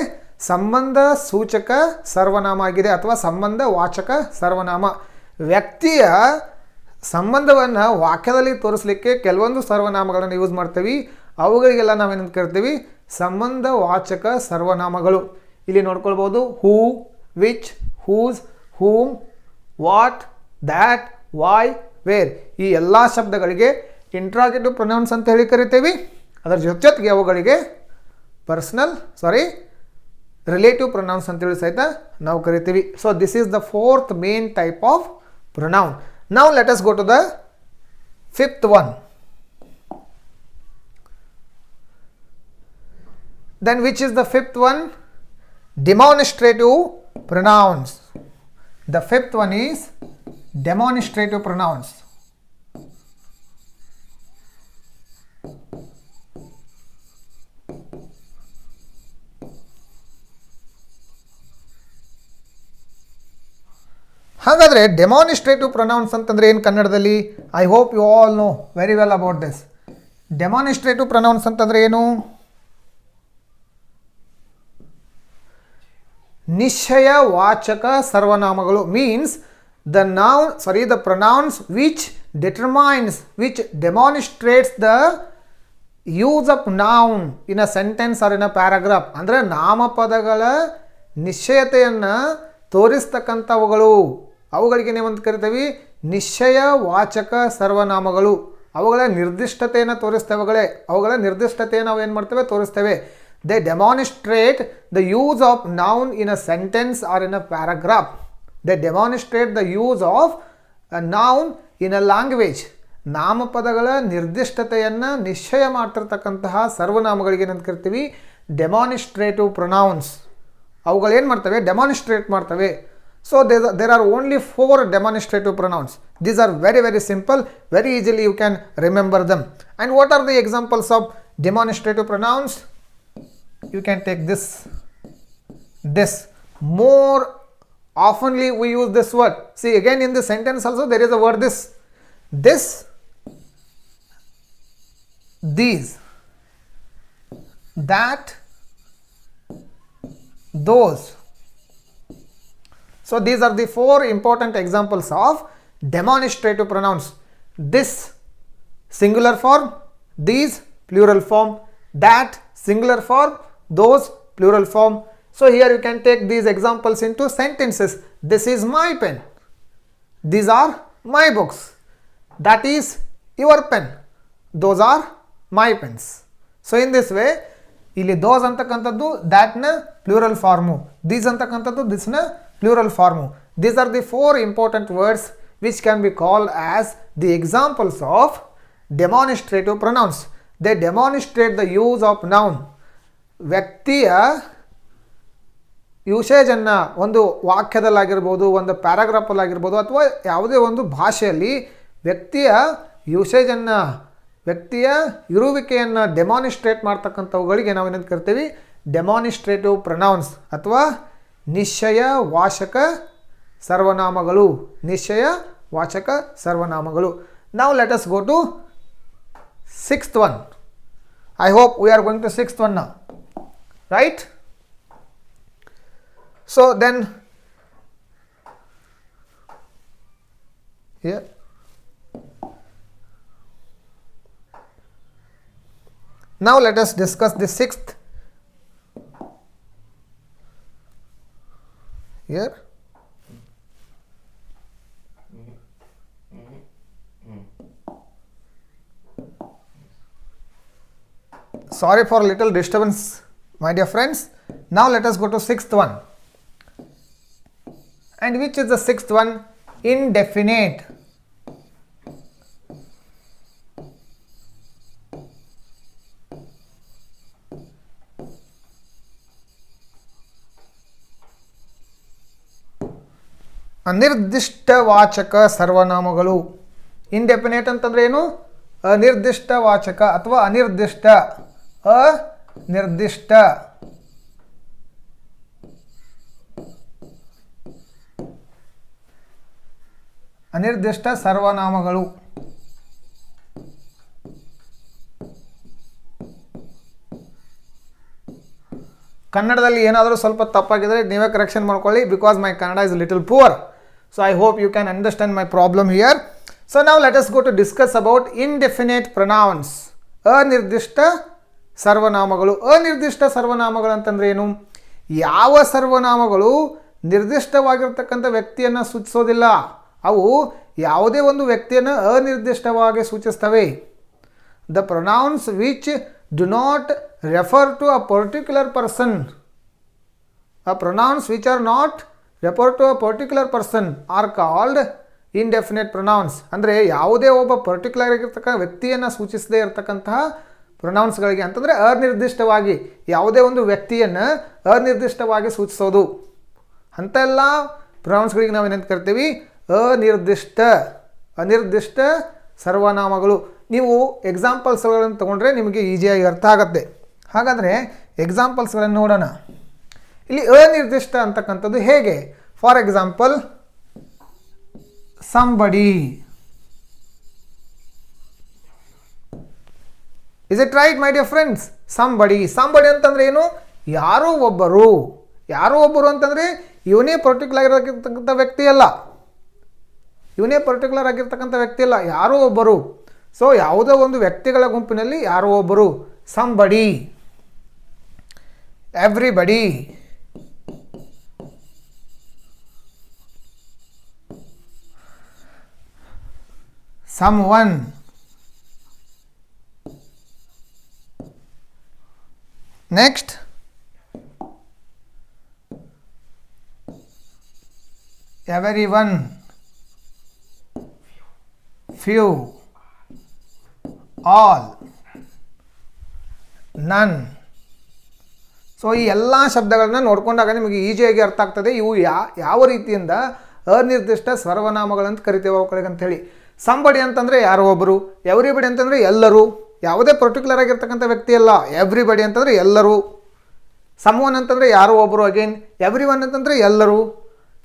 ಸಂಬಂಧ ಸೂಚಕ ಸರ್ವನಾಮ ಆಗಿದೆ ಅಥವಾ ಸಂಬಂಧ ವಾಚಕ ಸರ್ವನಾಮ. ವ್ಯಕ್ತಿಯ ಸಂಬಂಧವನ್ನು ವಾಕ್ಯದಲ್ಲಿ ತೋರಿಸಲಿಕ್ಕೆ ಕೆಲವೊಂದು ಸರ್ವನಾಮಗಳನ್ನು ಯೂಸ್ ಮಾಡ್ತೀವಿ. ಅವುಗಳಿಗೆಲ್ಲ ನಾವೇನಂತ ಕರಿತೀವಿ, ಸಂಬಂಧ ವಾಚಕ ಸರ್ವನಾಮಗಳು. ಇಲ್ಲಿ ನೋಡ್ಕೊಳ್ಬೋದು, who, which, whose, whom, what, that, why, where. ಈ ಎಲ್ಲ ಶಬ್ದಗಳಿಗೆ ಇಂಟ್ರಾಗೇಟಿವ್ ಪ್ರೊನೌನ್ಸ್ ಅಂತ ಹೇಳಿ ಕರಿತೀವಿ. ಅದರ ಜೊತೆಗೆ ಅವುಗಳಿಗೆ ರಿಲೇಟಿವ್ ಪ್ರೊನೌನ್ಸ್ ಅಂತೇಳಿ ಸಹಿತ ನಾವು ಕರಿತೀವಿ. So this is the fourth main type of pronoun. Now let us go to the fifth one. Then which is the fifth one? Demonstrative pronouns. The fifth one is demonstrative pronouns. ಹಾಗಾದರೆ ಡೆಮಾನಿಸ್ಟ್ರೇಟಿವ್ ಪ್ರೊನೌನ್ಸ್ ಅಂತಂದರೆ ಏನು ಕನ್ನಡದಲ್ಲಿ? I hope you all know very well about this. Demonstrative pronouns ಅಂತಂದರೆ ಏನು? ನಿಶ್ಚಯವಾಚಕ ಸರ್ವನಾಮಗಳು. Means the pronouns which demonstrates the use of noun in a sentence or in a paragraph. ಅಂದರೆ ನಾಮಪದಗಳ ನಿಶ್ಚಯತೆಯನ್ನು ತೋರಿಸ್ತಕ್ಕಂಥವುಗಳು, ಅವುಗಳಿಗೆ ಏನಂತ ಕರಿತೀವಿ, ನಿಶ್ಚಯವಾಚಕ ಸರ್ವನಾಮಗಳು. ಅವುಗಳ ನಿರ್ದಿಷ್ಟತೆಯನ್ನು ತೋರಿಸ್ತೇವೆ, ಅವುಗಳ ನಿರ್ದಿಷ್ಟತೆಯನ್ನು ನಾವು ಏನು ಮಾಡ್ತೇವೆ, ತೋರಿಸ್ತೇವೆ. They demonstrate the use of noun in a sentence or in a paragraph. They demonstrate the use of a noun in a language. ನಾಮಪದಗಳ ನಿರ್ದಿಷ್ಟತೆಯನ್ನು ನಿಶ್ಚಯ ಮಾಡ್ತಿರ್ತಕ್ಕಂತಹ ಸರ್ವನಾಮಗಳಿಗೆ ಏನಂತ ಕರಿತೀವಿ, ಡೆಮಾನಿಸ್ಟ್ರೇಟಿವ್ ಪ್ರೊನೌನ್ಸ್. ಅವುಗಳೇನು ಮಾಡ್ತವೆ, ಡೆಮಾನಿಸ್ಟ್ರೇಟ್ ಮಾಡ್ತವೆ. So there are only 4 demonstrative pronouns. These are very very simple, very easily you can remember them. And what are the examples of demonstrative pronouns? You can take this. More oftenly we use this word. See, again in the sentence also there is a word this, these, that, those. So these are the 4 important examples of demonstrative pronouns. This singular form, these plural form, that singular form, those plural form. So here you can take these examples into sentences. This is my pen. These are my books. That is your pen. Those are my pens. So in this way, ಇಲ್ಲಿ those ಅಂತಕ್ಕಂಥದ್ದು that ನ plural form, these ಅಂತಕ್ಕಂಥದ್ದು this ನ plural form. These are the 4 important words which can be called as the examples of demonstrative pronouns. They demonstrate the use of noun. ವ್ಯಕ್ತಿಯ ಯೂಸೇಜನ್ನು ಒಂದು ವಾಕ್ಯದಲ್ಲಾಗಿರ್ಬೋದು, ಒಂದು ಪ್ಯಾರಾಗ್ರಾಫಲ್ಲಾಗಿರ್ಬೋದು, ಅಥವಾ ಯಾವುದೇ ಒಂದು ಭಾಷೆಯಲ್ಲಿ ವ್ಯಕ್ತಿಯ ಯೂಸೇಜನ್ನು, ವ್ಯಕ್ತಿಯ ಇರುವಿಕೆಯನ್ನು ಡೆಮಾನಿಸ್ಟ್ರೇಟ್ ಮಾಡ್ತಕ್ಕಂಥವುಗಳಿಗೆ ನಾವೇನಂತ ಕರಿತೀವಿ, ಡೆಮಾನಿಸ್ಟ್ರೇಟಿವ್ ಪ್ರೊನೌನ್ಸ್ ಅಥವಾ ನಿಶ್ಚಯ ವಾಚಕ ಸರ್ವನಾಮಗಳು. ನಿಶ್ಚಯ ವಾಚಕ ಸರ್ವನಾಮಗಳು. Now let us go to 6th one. I hope we are going to 6th one now, right? So then here now let us discuss the 6th here. Sorry for little disturbance, my dear friends. Now let us go to 6th one. And which is the 6th one? Indefinite. ಅನಿರ್ದಿಷ್ಟವಾಚಕ ಸರ್ವನಾಮಗಳು. ಇಂಡೆಫಿನೇಟ್ ಅಂತಂದ್ರೆ ಏನು? ಅನಿರ್ದಿಷ್ಟವಾಚಕ ಅಥವಾ ಅನಿರ್ದಿಷ್ಟ, ಅನಿರ್ದಿಷ್ಟ. ಅನಿರ್ದಿಷ್ಟ ಸರ್ವನಾಮಗಳು. ಕನ್ನಡದಲ್ಲಿ ಏನಾದರೂ ಸ್ವಲ್ಪ ತಪ್ಪಾಗಿದ್ರೆ ನೀವೇ ಕರೆಕ್ಷನ್ ಮಾಡ್ಕೊಳ್ಳಿ, because my Kannada is little poor. So I hope you can understand my problem here. So ನಾವು let us go to discuss about indefinite pronouns. ಅನಿರ್ದಿಷ್ಟ ಸರ್ವನಾಮಗಳು. ಅನಿರ್ದಿಷ್ಟ ಸರ್ವನಾಮಗಳು ಅಂತಂದ್ರೆ ಏನು? ಯಾವ ಸರ್ವನಾಮಗಳು ನಿರ್ದಿಷ್ಟವಾಗಿರ್ತಕ್ಕಂಥ ವ್ಯಕ್ತಿಯನ್ನು ಸೂಚಿಸೋದಿಲ್ಲ, ಅವು ಯಾವುದೇ ಒಂದು ವ್ಯಕ್ತಿಯನ್ನು ಅನಿರ್ದಿಷ್ಟವಾಗಿ ಸೂಚಿಸ್ತವೆ. The pronouns which do not refer to a particular person. A pronouns which are not refer to a particular person are called indefinite pronouns. ಅಂದರೆ ಯಾವುದೇ ಒಬ್ಬ ಪರ್ಟಿಕ್ಯುಲರ್ ಆಗಿರ್ತಕ್ಕಂಥ ವ್ಯಕ್ತಿಯನ್ನು ಸೂಚಿಸದೇ ಇರತಕ್ಕಂತಹ ಪ್ರೊನೌನ್ಸ್ಗಳಿಗೆ, ಅಂತಂದರೆ ಅನಿರ್ದಿಷ್ಟವಾಗಿ ಯಾವುದೇ ಒಂದು ವ್ಯಕ್ತಿಯನ್ನು ಅನಿರ್ದಿಷ್ಟವಾಗಿ ಸೂಚಿಸೋದು ಅಂತೆಲ್ಲ ಪ್ರೊನೌನ್ಸ್ಗಳಿಗೆ ನಾವೇನಂತ ಕರಿತೀವಿ? ಅನಿರ್ದಿಷ್ಟ, ಅನಿರ್ದಿಷ್ಟ ಸರ್ವನಾಮಗಳು. ನೀವು ಎಕ್ಸಾಂಪಲ್ಸ್ಗಳನ್ನು ತೊಗೊಂಡ್ರೆ ನಿಮಗೆ ಈಸಿಯಾಗಿ ಅರ್ಥ ಆಗುತ್ತೆ. ಹಾಗಾದರೆ ಎಕ್ಸಾಂಪಲ್ಸ್ಗಳನ್ನು ನೋಡೋಣ. ಇಲ್ಲಿ ಅನಿರ್ದಿಷ್ಟ ಅಂತಕ್ಕಂಥದ್ದು ಹೇಗೆ? For example, somebody. Is it right, my dear friends? somebody. somebody ಅಂತಂದ್ರೆ ಏನು? ಯಾರೋ ಒಬ್ಬರು. ಯಾರೋ ಒಬ್ಬರು ಅಂತಂದರೆ ಇವನೇ ಪರ್ಟಿಕ್ಯುಲರ್ ಆಗಿರ್ತಕ್ಕಂಥ ವ್ಯಕ್ತಿ ಅಲ್ಲ, ಇವನೇ ಪರ್ಟಿಕ್ಯುಲರ್ ಆಗಿರ್ತಕ್ಕಂಥ ವ್ಯಕ್ತಿ ಅಲ್ಲ, ಯಾರೋ ಒಬ್ಬರು. ಸೊ ಯಾವುದೋ ಒಂದು ವ್ಯಕ್ತಿಗಳ ಗುಂಪಿನಲ್ಲಿ ಯಾರೋ ಒಬ್ಬರು. somebody, everybody, someone, next everyone, few, all, none. So ಈ ಎಲ್ಲ ಶಬ್ದಗಳನ್ನ ನೋಡ್ಕೊಂಡಾಗ ನಿಮಗೆ ಈಸಿಯಾಗಿ ಅರ್ಥ ಆಗ್ತದೆ ಇವು ಯಾವ ರೀತಿಯಿಂದ ಅನಿರ್ದಿಷ್ಟ ಸರ್ವನಾಮಗಳಂತ ಕರಿತೇವೆ ಅವುಗಳಿಗೆ ಅಂತೇಳಿ. ಸಂಬಡಿ ಅಂತಂದರೆ ಯಾರೋ ಒಬ್ಬರು, ಎವ್ರಿಬಡಿ ಅಂತಂದರೆ ಎಲ್ಲರೂ, ಯಾವುದೇ ಪರ್ಟಿಕ್ಯುಲರ್ ಆಗಿರ್ತಕ್ಕಂಥ ವ್ಯಕ್ತಿ ಅಲ್ಲ. ಎವ್ರಿಬಡಿ ಅಂತಂದರೆ ಎಲ್ಲರೂ. ಸಮ್ವನ್ ಅಂತಂದರೆ ಯಾರೋ ಒಬ್ಬರು, ಅಗೇನ್ ಎವ್ರಿ ಒನ್ ಅಂತಂದರೆ ಎಲ್ಲರೂ.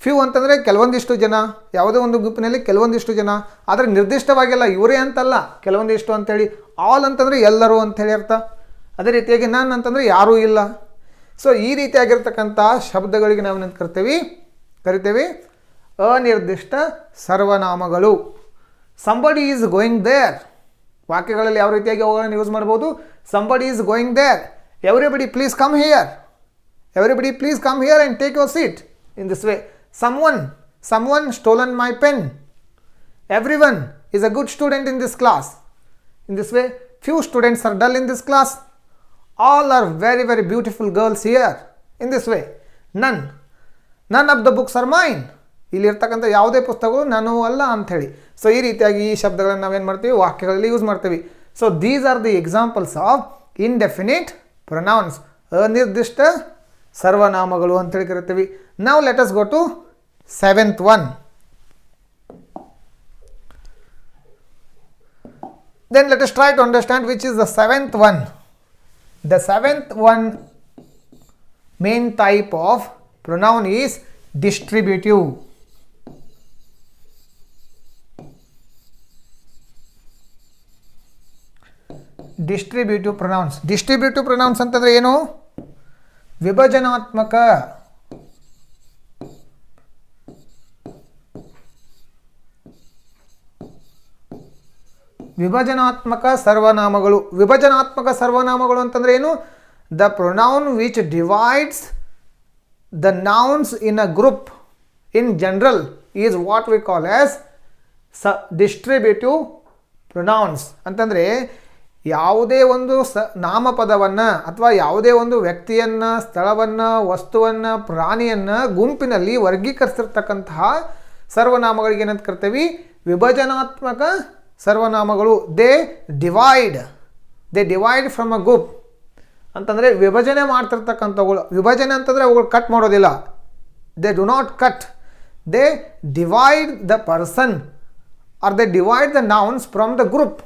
ಫ್ಯೂ ಅಂತಂದರೆ ಕೆಲವೊಂದಿಷ್ಟು ಜನ, ಯಾವುದೇ ಒಂದು ಗುಂಪಿನಲ್ಲಿ ಕೆಲವೊಂದಿಷ್ಟು ಜನ, ಆದರೆ ನಿರ್ದಿಷ್ಟವಾಗಿಲ್ಲ, ಇವರೇ ಅಂತಲ್ಲ, ಕೆಲವೊಂದಿಷ್ಟು ಅಂಥೇಳಿ. ಆಲ್ ಅಂತಂದರೆ ಎಲ್ಲರೂ ಅಂಥೇಳಿ ಅರ್ಥ. ಅದೇ ರೀತಿಯಾಗಿ ನನ್ ಅಂತಂದರೆ ಯಾರೂ ಇಲ್ಲ. ಸೊ ಈ ರೀತಿಯಾಗಿರ್ತಕ್ಕಂಥ ಶಬ್ದಗಳಿಗೆ ನಾವೇನಂತ ಕರಿತೇವೆ ಅನಿರ್ದಿಷ್ಟ ಸರ್ವನಾಮಗಳು. Somebody is going there. ವಾಕ್ಯಗಳಲ್ಲಿ ಯಾವ ರೀತಿಯಾಗಿ ಅವುಗಳನ್ನು ಯೂಸ್ ಮಾಡ್ಬೋದು? Somebody is going there, everybody please come here, Everybody please come here and take your seat. In this way, someone stolen my pen. Everyone is a good student in this class. In this way, few students are dull in this class. All are very very beautiful girls here. In this way, none of the books are mine. ಇಲ್ಲಿರ್ತಕ್ಕಂಥ ಯಾವುದೇ ಪುಸ್ತಕಗಳು ನಾನು ಅಲ್ಲ ಅಂಥೇಳಿ. ಸೊ ಈ ರೀತಿಯಾಗಿ ಈ ಶಬ್ದಗಳನ್ನು ನಾವೇನು ಮಾಡ್ತೀವಿ, ವಾಕ್ಯಗಳಲ್ಲಿ ಯೂಸ್ ಮಾಡ್ತೀವಿ. So these are the examples of indefinite pronouns, ಅನಿರ್ದಿಷ್ಟ ಸರ್ವನಾಮಗಳು ಅಂತೇಳಿ ಕರಿತೀವಿ. Now let us go to 7th one. Then let us try to understand which is the 7th one. The 7th one main type of pronoun is distributive. Distributive pronouns. Distributive pronouns ಅಂತಂದರೆ ಏನು? ವಿಭಜನಾತ್ಮಕ ಸರ್ವನಾಮಗಳು. ವಿಭಜನಾತ್ಮಕ ಸರ್ವನಾಮಗಳು ಅಂತಂದರೆ ಏನು? The pronoun which divides the nouns in a group in general is what we call as distributive pronouns. ಅಂತಂದರೆ ಯಾವುದೇ ಒಂದು ನಾಮಪದವನ್ನು ಅಥವಾ ಯಾವುದೇ ಒಂದು ವ್ಯಕ್ತಿಯನ್ನು, ಸ್ಥಳವನ್ನು, ವಸ್ತುವನ್ನು, ಪ್ರಾಣಿಯನ್ನು ಗುಂಪಿನಲ್ಲಿ ವರ್ಗೀಕರಿಸಿರ್ತಕ್ಕಂತಹ ಸರ್ವನಾಮಗಳಿಗೆ ಏನಂತ ಕರಿತೀವಿ? ವಿಭಜನಾತ್ಮಕ ಸರ್ವನಾಮಗಳು. They divide from a group ಅಂತಂದರೆ ವಿಭಜನೆ ಮಾಡ್ತಿರ್ತಕ್ಕಂಥವುಗಳು. ವಿಭಜನೆ ಅಂತಂದರೆ ಅವುಗಳು ಕಟ್ ಮಾಡೋದಿಲ್ಲ. They do not cut, they divide the person or they divide the nouns from the group.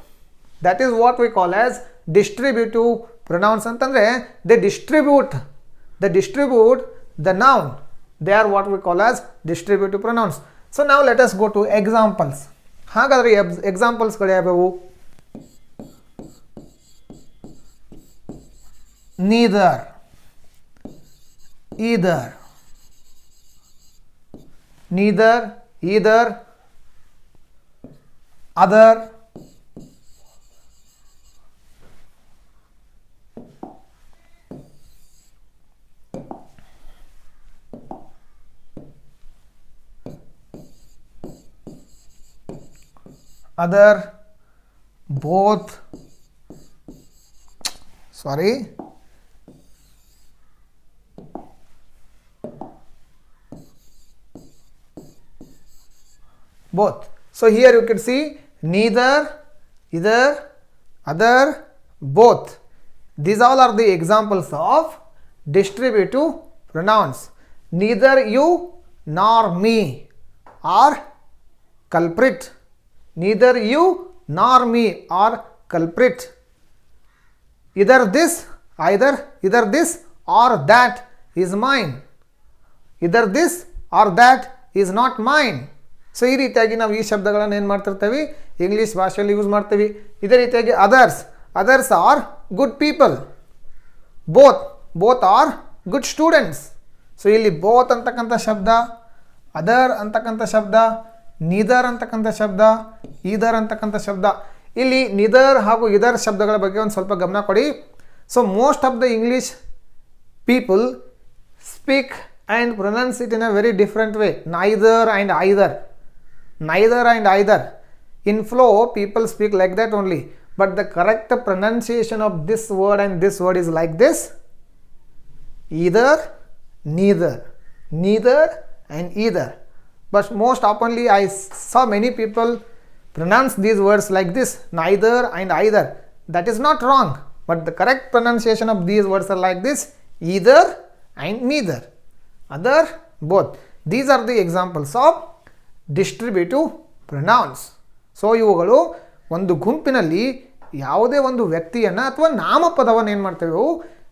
That is what we call as distributive pronouns. ಅಂತಂದರೆ they distribute the noun. They are what we call as distributive pronouns. So now let us go to examples. ಹಾಗಾದರೆ ಎಕ್ಸಾಂಪಲ್ಸ್ಗಳು ಯಾವ್ಯಾವು? neither, either, other, both, both. So here you can see neither, either, other, both. These all are the examples of distributive pronouns. Neither you nor me are culprit. Neither you nor me are culprit. Either this or that is mine. Either this or that is not mine. So ಈ ರೀತಿಯಾಗಿ ನಾವು ಈ ಶಬ್ದಗಳನ್ನು ಏನು ಮಾಡ್ತಿರ್ತೀವಿ? ಇಂಗ್ಲೀಷ್ ಭಾಷೆಯಲ್ಲಿ ಯೂಸ್ ಮಾಡ್ತೀವಿ. ಇದೇ ರೀತಿಯಾಗಿ others are good people. Both are good students. So ಇಲ್ಲಿ ಬೋತ್ ಅಂತಕ್ಕಂಥ ಶಬ್ದ, ಅದರ್ ಅಂತಕ್ಕಂಥ ಶಬ್ದ, ನೀದರ್ ಅಂತಕ್ಕಂಥ ಶಬ್ದ, ಈದರ್ ಅಂತಕ್ಕಂಥ ಶಬ್ದ. ಇಲ್ಲಿ ನಿದರ್ ಹಾಗೂ ಇದರ್ ಶಬ್ದಗಳ ಬಗ್ಗೆ ಒಂದು ಸ್ವಲ್ಪ ಗಮನ ಕೊಡಿ. So most of the English people speak and pronounce it in a very different way. neither and either. In flow, people speak like that only. But the correct pronunciation of this word and this word is like this: either, neither and either. But most oftenly I saw many people pronounce these words like this: neither and either. That is not wrong, but the correct pronunciation of these words are like this: either and neither, other, both. These are the examples of distributive pronouns. So ಇವುಗಳು ಒಂದು ಗುಂಪಿನಲ್ಲಿ ಯಾವುದೇ ಒಂದು ವ್ಯಕ್ತಿಯನ್ನು ಅಥವಾ ನಾಮಪದವನ್ನು ಏನು ಮಾಡ್ತೇವೆ?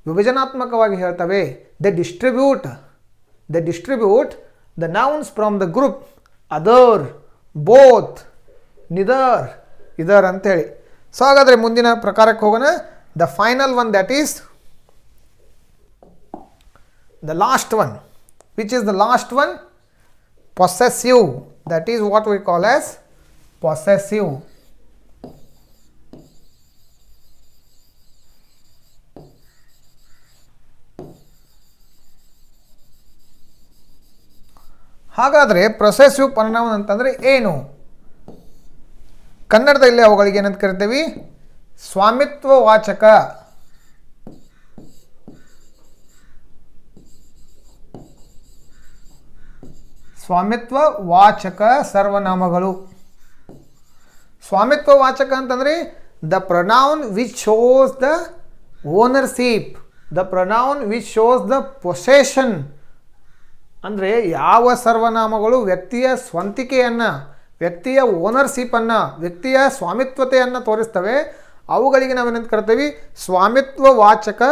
ವಿಭಜನಾತ್ಮಕವಾಗಿ ಹೇಳ್ತವೆ. They distribute the nouns from the group. Other, both, neither, either ಅಂತೇಳಿ. ಸೊ ಹಾಗಾದರೆ ಮುಂದಿನ ಪ್ರಕಾರಕ್ಕೆ ಹೋಗೋಣ. The final one, that is the last one. Which is the last one? possessive. That is what we call as possessive. ಹಾಗಾದರೆ ಪ್ರೊಸೆಸಿವ್ ಪ್ರನೌನ್ ಅಂತಂದರೆ ಏನು? ಕನ್ನಡದಲ್ಲಿ ಅವುಗಳಿಗೆ ಏನಂತ ಕರಿತೀವಿ? ಸ್ವಾಮಿತ್ವವಾಚಕ. ಸ್ವಾಮಿತ್ವವಾಚಕ ಸರ್ವನಾಮಗಳು. ಸ್ವಾಮಿತ್ವವಾಚಕ ಅಂತಂದರೆ the pronoun which shows the ownership, the pronoun which shows the possession. ಅಂದರೆ ಯಾವ ಸರ್ವನಾಮಗಳು ವ್ಯಕ್ತಿಯ ಸ್ವಂತಿಕೆಯನ್ನು, ವ್ಯಕ್ತಿಯ ಓನರ್ಶಿಪ್ಪನ್ನು, ವ್ಯಕ್ತಿಯ ಸ್ವಾಮಿತ್ವತೆಯನ್ನು ತೋರಿಸ್ತವೆ ಅವುಗಳಿಗೆ ನಾವೇನಂತ ಕರಿತೀವಿ? ಸ್ವಾಮಿತ್ವವಾಚಕ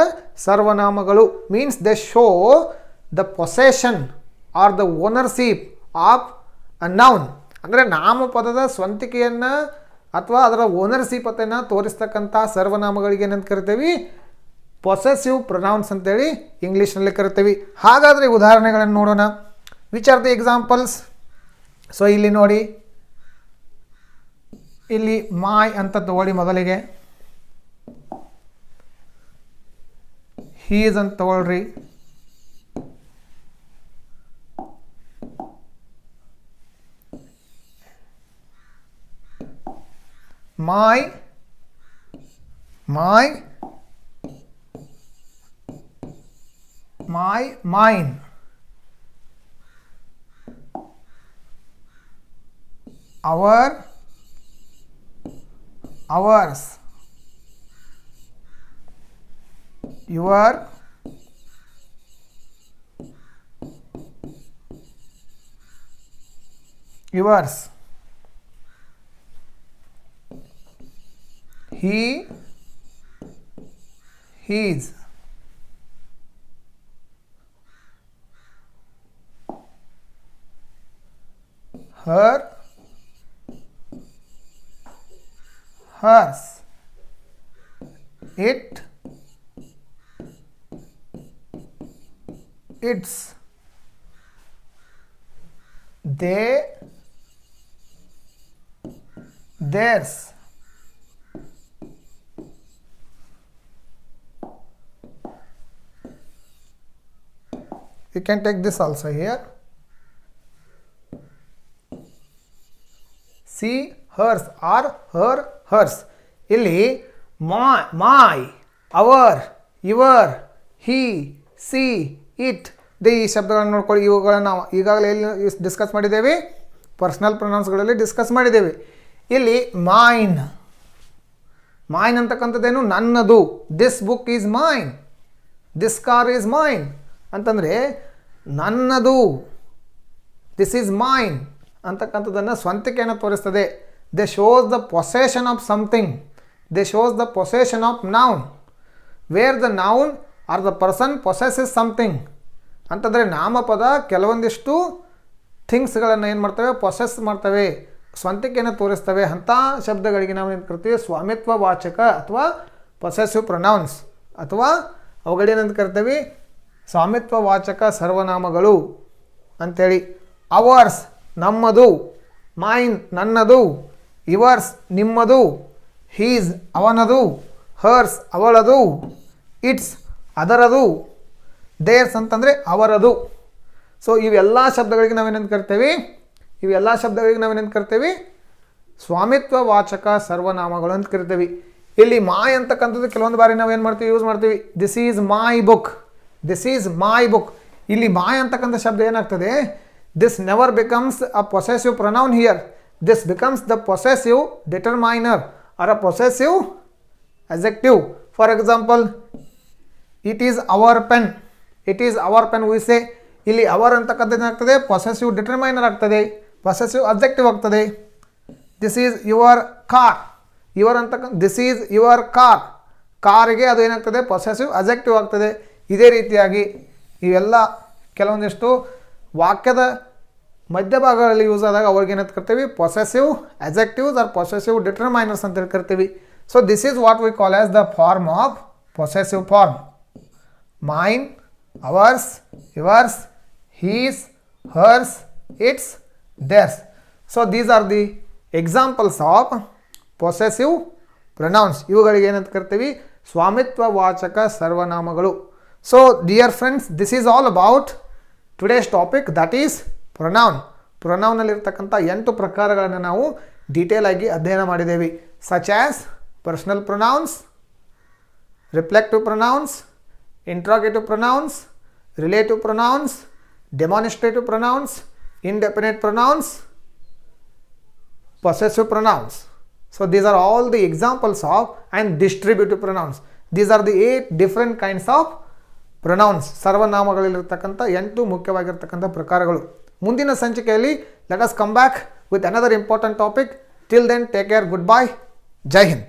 ಸರ್ವನಾಮಗಳು. Means they show the possession or the ownership of a noun. ಅಂದರೆ ನಾಮಪದದ ಸ್ವಂತಿಕೆಯನ್ನು ಅಥವಾ ಅದರ ಓನರ್ಶಿಪತೆಯನ್ನು ತೋರಿಸ್ತಕ್ಕಂಥ ಸರ್ವನಾಮಗಳಿಗೆ ಏನಂತ ಕರಿತೀವಿ? ಪೊಸೆಸಿವ್ ಪ್ರೊನೌನ್ಸ್ ಅಂತೇಳಿ ಇಂಗ್ಲೀಷ್ನಲ್ಲಿ ಕರಿತೀವಿ. ಹಾಗಾದರೆ ಉದಾಹರಣೆಗಳನ್ನು ನೋಡೋಣ. Which are the examples? So ಇಲ್ಲಿ ನೋಡಿ, ಇಲ್ಲಿ ಮೈ ಅಂತ ತಗೊಳ್ಳಿ ಮೊದಲಿಗೆ, ಹೀಸ್ ಅಂತ ತಗೊಳ್ರಿ, my mine, ours, your, yours, he, his, her, hers, it, its, they, theirs. You can take this also here. See, hers or her, hers. ಇಲ್ಲಿ my, our, your, he, she, it ಈ ಶಬ್ದಗಳನ್ನು ನೋಡ್ಕೊಳ್ಳಿ. ಇವುಗಳನ್ನು ನಾವು ಈಗಾಗಲೇ ಎಲ್ಲಿ ಡಿಸ್ಕಸ್ ಮಾಡಿದ್ದೇವೆ? ಪರ್ಸನಲ್ ಪ್ರೊನೌನ್ಸ್ಗಳಲ್ಲಿ ಡಿಸ್ಕಸ್ ಮಾಡಿದ್ದೇವೆ. ಇಲ್ಲಿ ಮೈನ್ ಅಂತಕ್ಕಂಥದ್ದೇನು? ನನ್ನದು. This book is mine, this car is mine ಅಂತಂದರೆ ನನ್ನದು. ದಿಸ್ ಈಸ್ ಮೈನ್ ಅಂತಕ್ಕಂಥದ್ದನ್ನು ಸ್ವಂತಿಕೆಯನ್ನು ತೋರಿಸ್ತದೆ. They shows the possession of something, they shows the possession of noun, where the noun or the person possesses something ಅಂತಂದರೆ ನಾಮಪದ ಕೆಲವೊಂದಿಷ್ಟು ಥಿಂಗ್ಸ್ಗಳನ್ನು ಏನು ಮಾಡ್ತವೆ? ಪೊಸೆಸ್ ಮಾಡ್ತವೆ, ಸ್ವಂತಿಕೆಯನ್ನು ತೋರಿಸ್ತವೆ. ಅಂಥ ಶಬ್ದಗಳಿಗೆ ನಾವು ಏನು ಕರಿತೀವಿ? ಸ್ವಾಮಿತ್ವವಾಚಕ ಅಥವಾ ಪೊಸೆಸಿವ್ ಪ್ರೊನೌನ್ಸ್, ಅಥವಾ ಅವುಗಳೇನಂತ ಕರಿತೀವಿ? ಸ್ವಾಮಿತ್ವವಾಚಕ ಸರ್ವನಾಮಗಳು ಅಂಥೇಳಿ. ಅವರ್ಸ್ ನಮ್ಮದು, ಮೈನ್ ನನ್ನದು, ಇವರ್ಸ್ ನಿಮ್ಮದು, ಹೀಸ್ ಅವನದು, ಹರ್ಸ್ ಅವಳದು, ಇಟ್ಸ್ ಅದರದು, ದೇರ್ಸ್ ಅಂತಂದರೆ ಅವರದು. ಸೊ ಇವೆಲ್ಲ ಶಬ್ದಗಳಿಗೆ ನಾವೇನಂತ ಕರಿತೀವಿ? ಸ್ವಾಮಿತ್ವವಾಚಕ ಸರ್ವನಾಮಗಳು ಅಂತ ಕರಿತೀವಿ. ಇಲ್ಲಿ ಮಾಯ್ ಅಂತಕ್ಕಂಥದ್ದು ಕೆಲವೊಂದು ಬಾರಿ ನಾವೇನು ಮಾಡ್ತೀವಿ? ಯೂಸ್ ಮಾಡ್ತೀವಿ. This is my book, this is my book. ಇಲ್ಲಿ ಮಾಯ್ ಅಂತಕ್ಕಂಥ ಶಬ್ದ ಏನಾಗ್ತದೆ? This never becomes a possessive pronoun here. This becomes the possessive determiner or a possessive adjective. For example, it is our pen, it is our pen we say. ಇಲ್ಲಿ ಅವರ್ ಅಂತಕ್ಕಂಥದ್ದು ಏನಾಗ್ತದೆ? ಪೊಸೆಸಿವ್ ಡಿಟರ್ಮೈನರ್ ಆಗ್ತದೆ, ಪೊಸೆಸಿವ್ ಅಬ್ಜೆಕ್ಟಿವ್ ಆಗ್ತದೆ. This is your car, your ಅಂತಕ್ಕಂಥ ದಿಸ್ ಈಸ್ ಯುವರ್ ಕಾರ್, ಕಾರಿಗೆ ಅದು ಏನಾಗ್ತದೆ? ಪೊಸೆಸಿವ್ ಅಬ್ಜೆಕ್ಟಿವ್ ಆಗ್ತದೆ. ಇದೇ ರೀತಿಯಾಗಿ ಇವೆಲ್ಲ ಕೆಲವೊಂದಿಷ್ಟು ವಾಕ್ಯದ ಮಧ್ಯಭಾಗಗಳಲ್ಲಿ ಯೂಸ್ ಆದಾಗ ಅವ್ರಿಗೆ ಏನಂತ ಕರಿತೀವಿ? Possessive objectives or possessive determiners ಅಂತೇಳಿ ಕರಿತೀವಿ. So this is what we call as the form of possessive form. Mine, ours, yours, his, hers, its, theirs. So these are the examples of possessive pronouns. ಇವುಗಳಿಗೆ ಏನಂತ ಕರಿತೀವಿ? ಸ್ವಾಮಿತ್ವವಾಚಕ ಸರ್ವನಾಮಗಳು. So dear friends, this is all about today's topic, that is ಪ್ರೊನೌನ್ನಲ್ಲಿರ್ತಕ್ಕಂಥ 8 ಪ್ರಕಾರಗಳನ್ನು ನಾವು ಡೀಟೇಲ್ ಆಗಿ ಅಧ್ಯಯನ ಮಾಡಿದ್ದೇವೆ. Such as personal pronouns, reflective pronouns, interrogative pronouns, relative pronouns, demonstrative pronouns, indefinite pronouns, possessive pronouns. So these are all the examples of and distributive pronouns. These are the 8 different kinds of pronouns. ಸರ್ವನಾಮಗಳಲ್ಲಿರತಕ್ಕಂಥ 8 ಮುಖ್ಯವಾಗಿರ್ತಕ್ಕಂಥ ಪ್ರಕಾರಗಳು. ಮುಂದಿನ ಸಂಚಿಕೆಯಲ್ಲಿ let us come back with another important topic. Till then, take care. Goodbye. Jai Hind.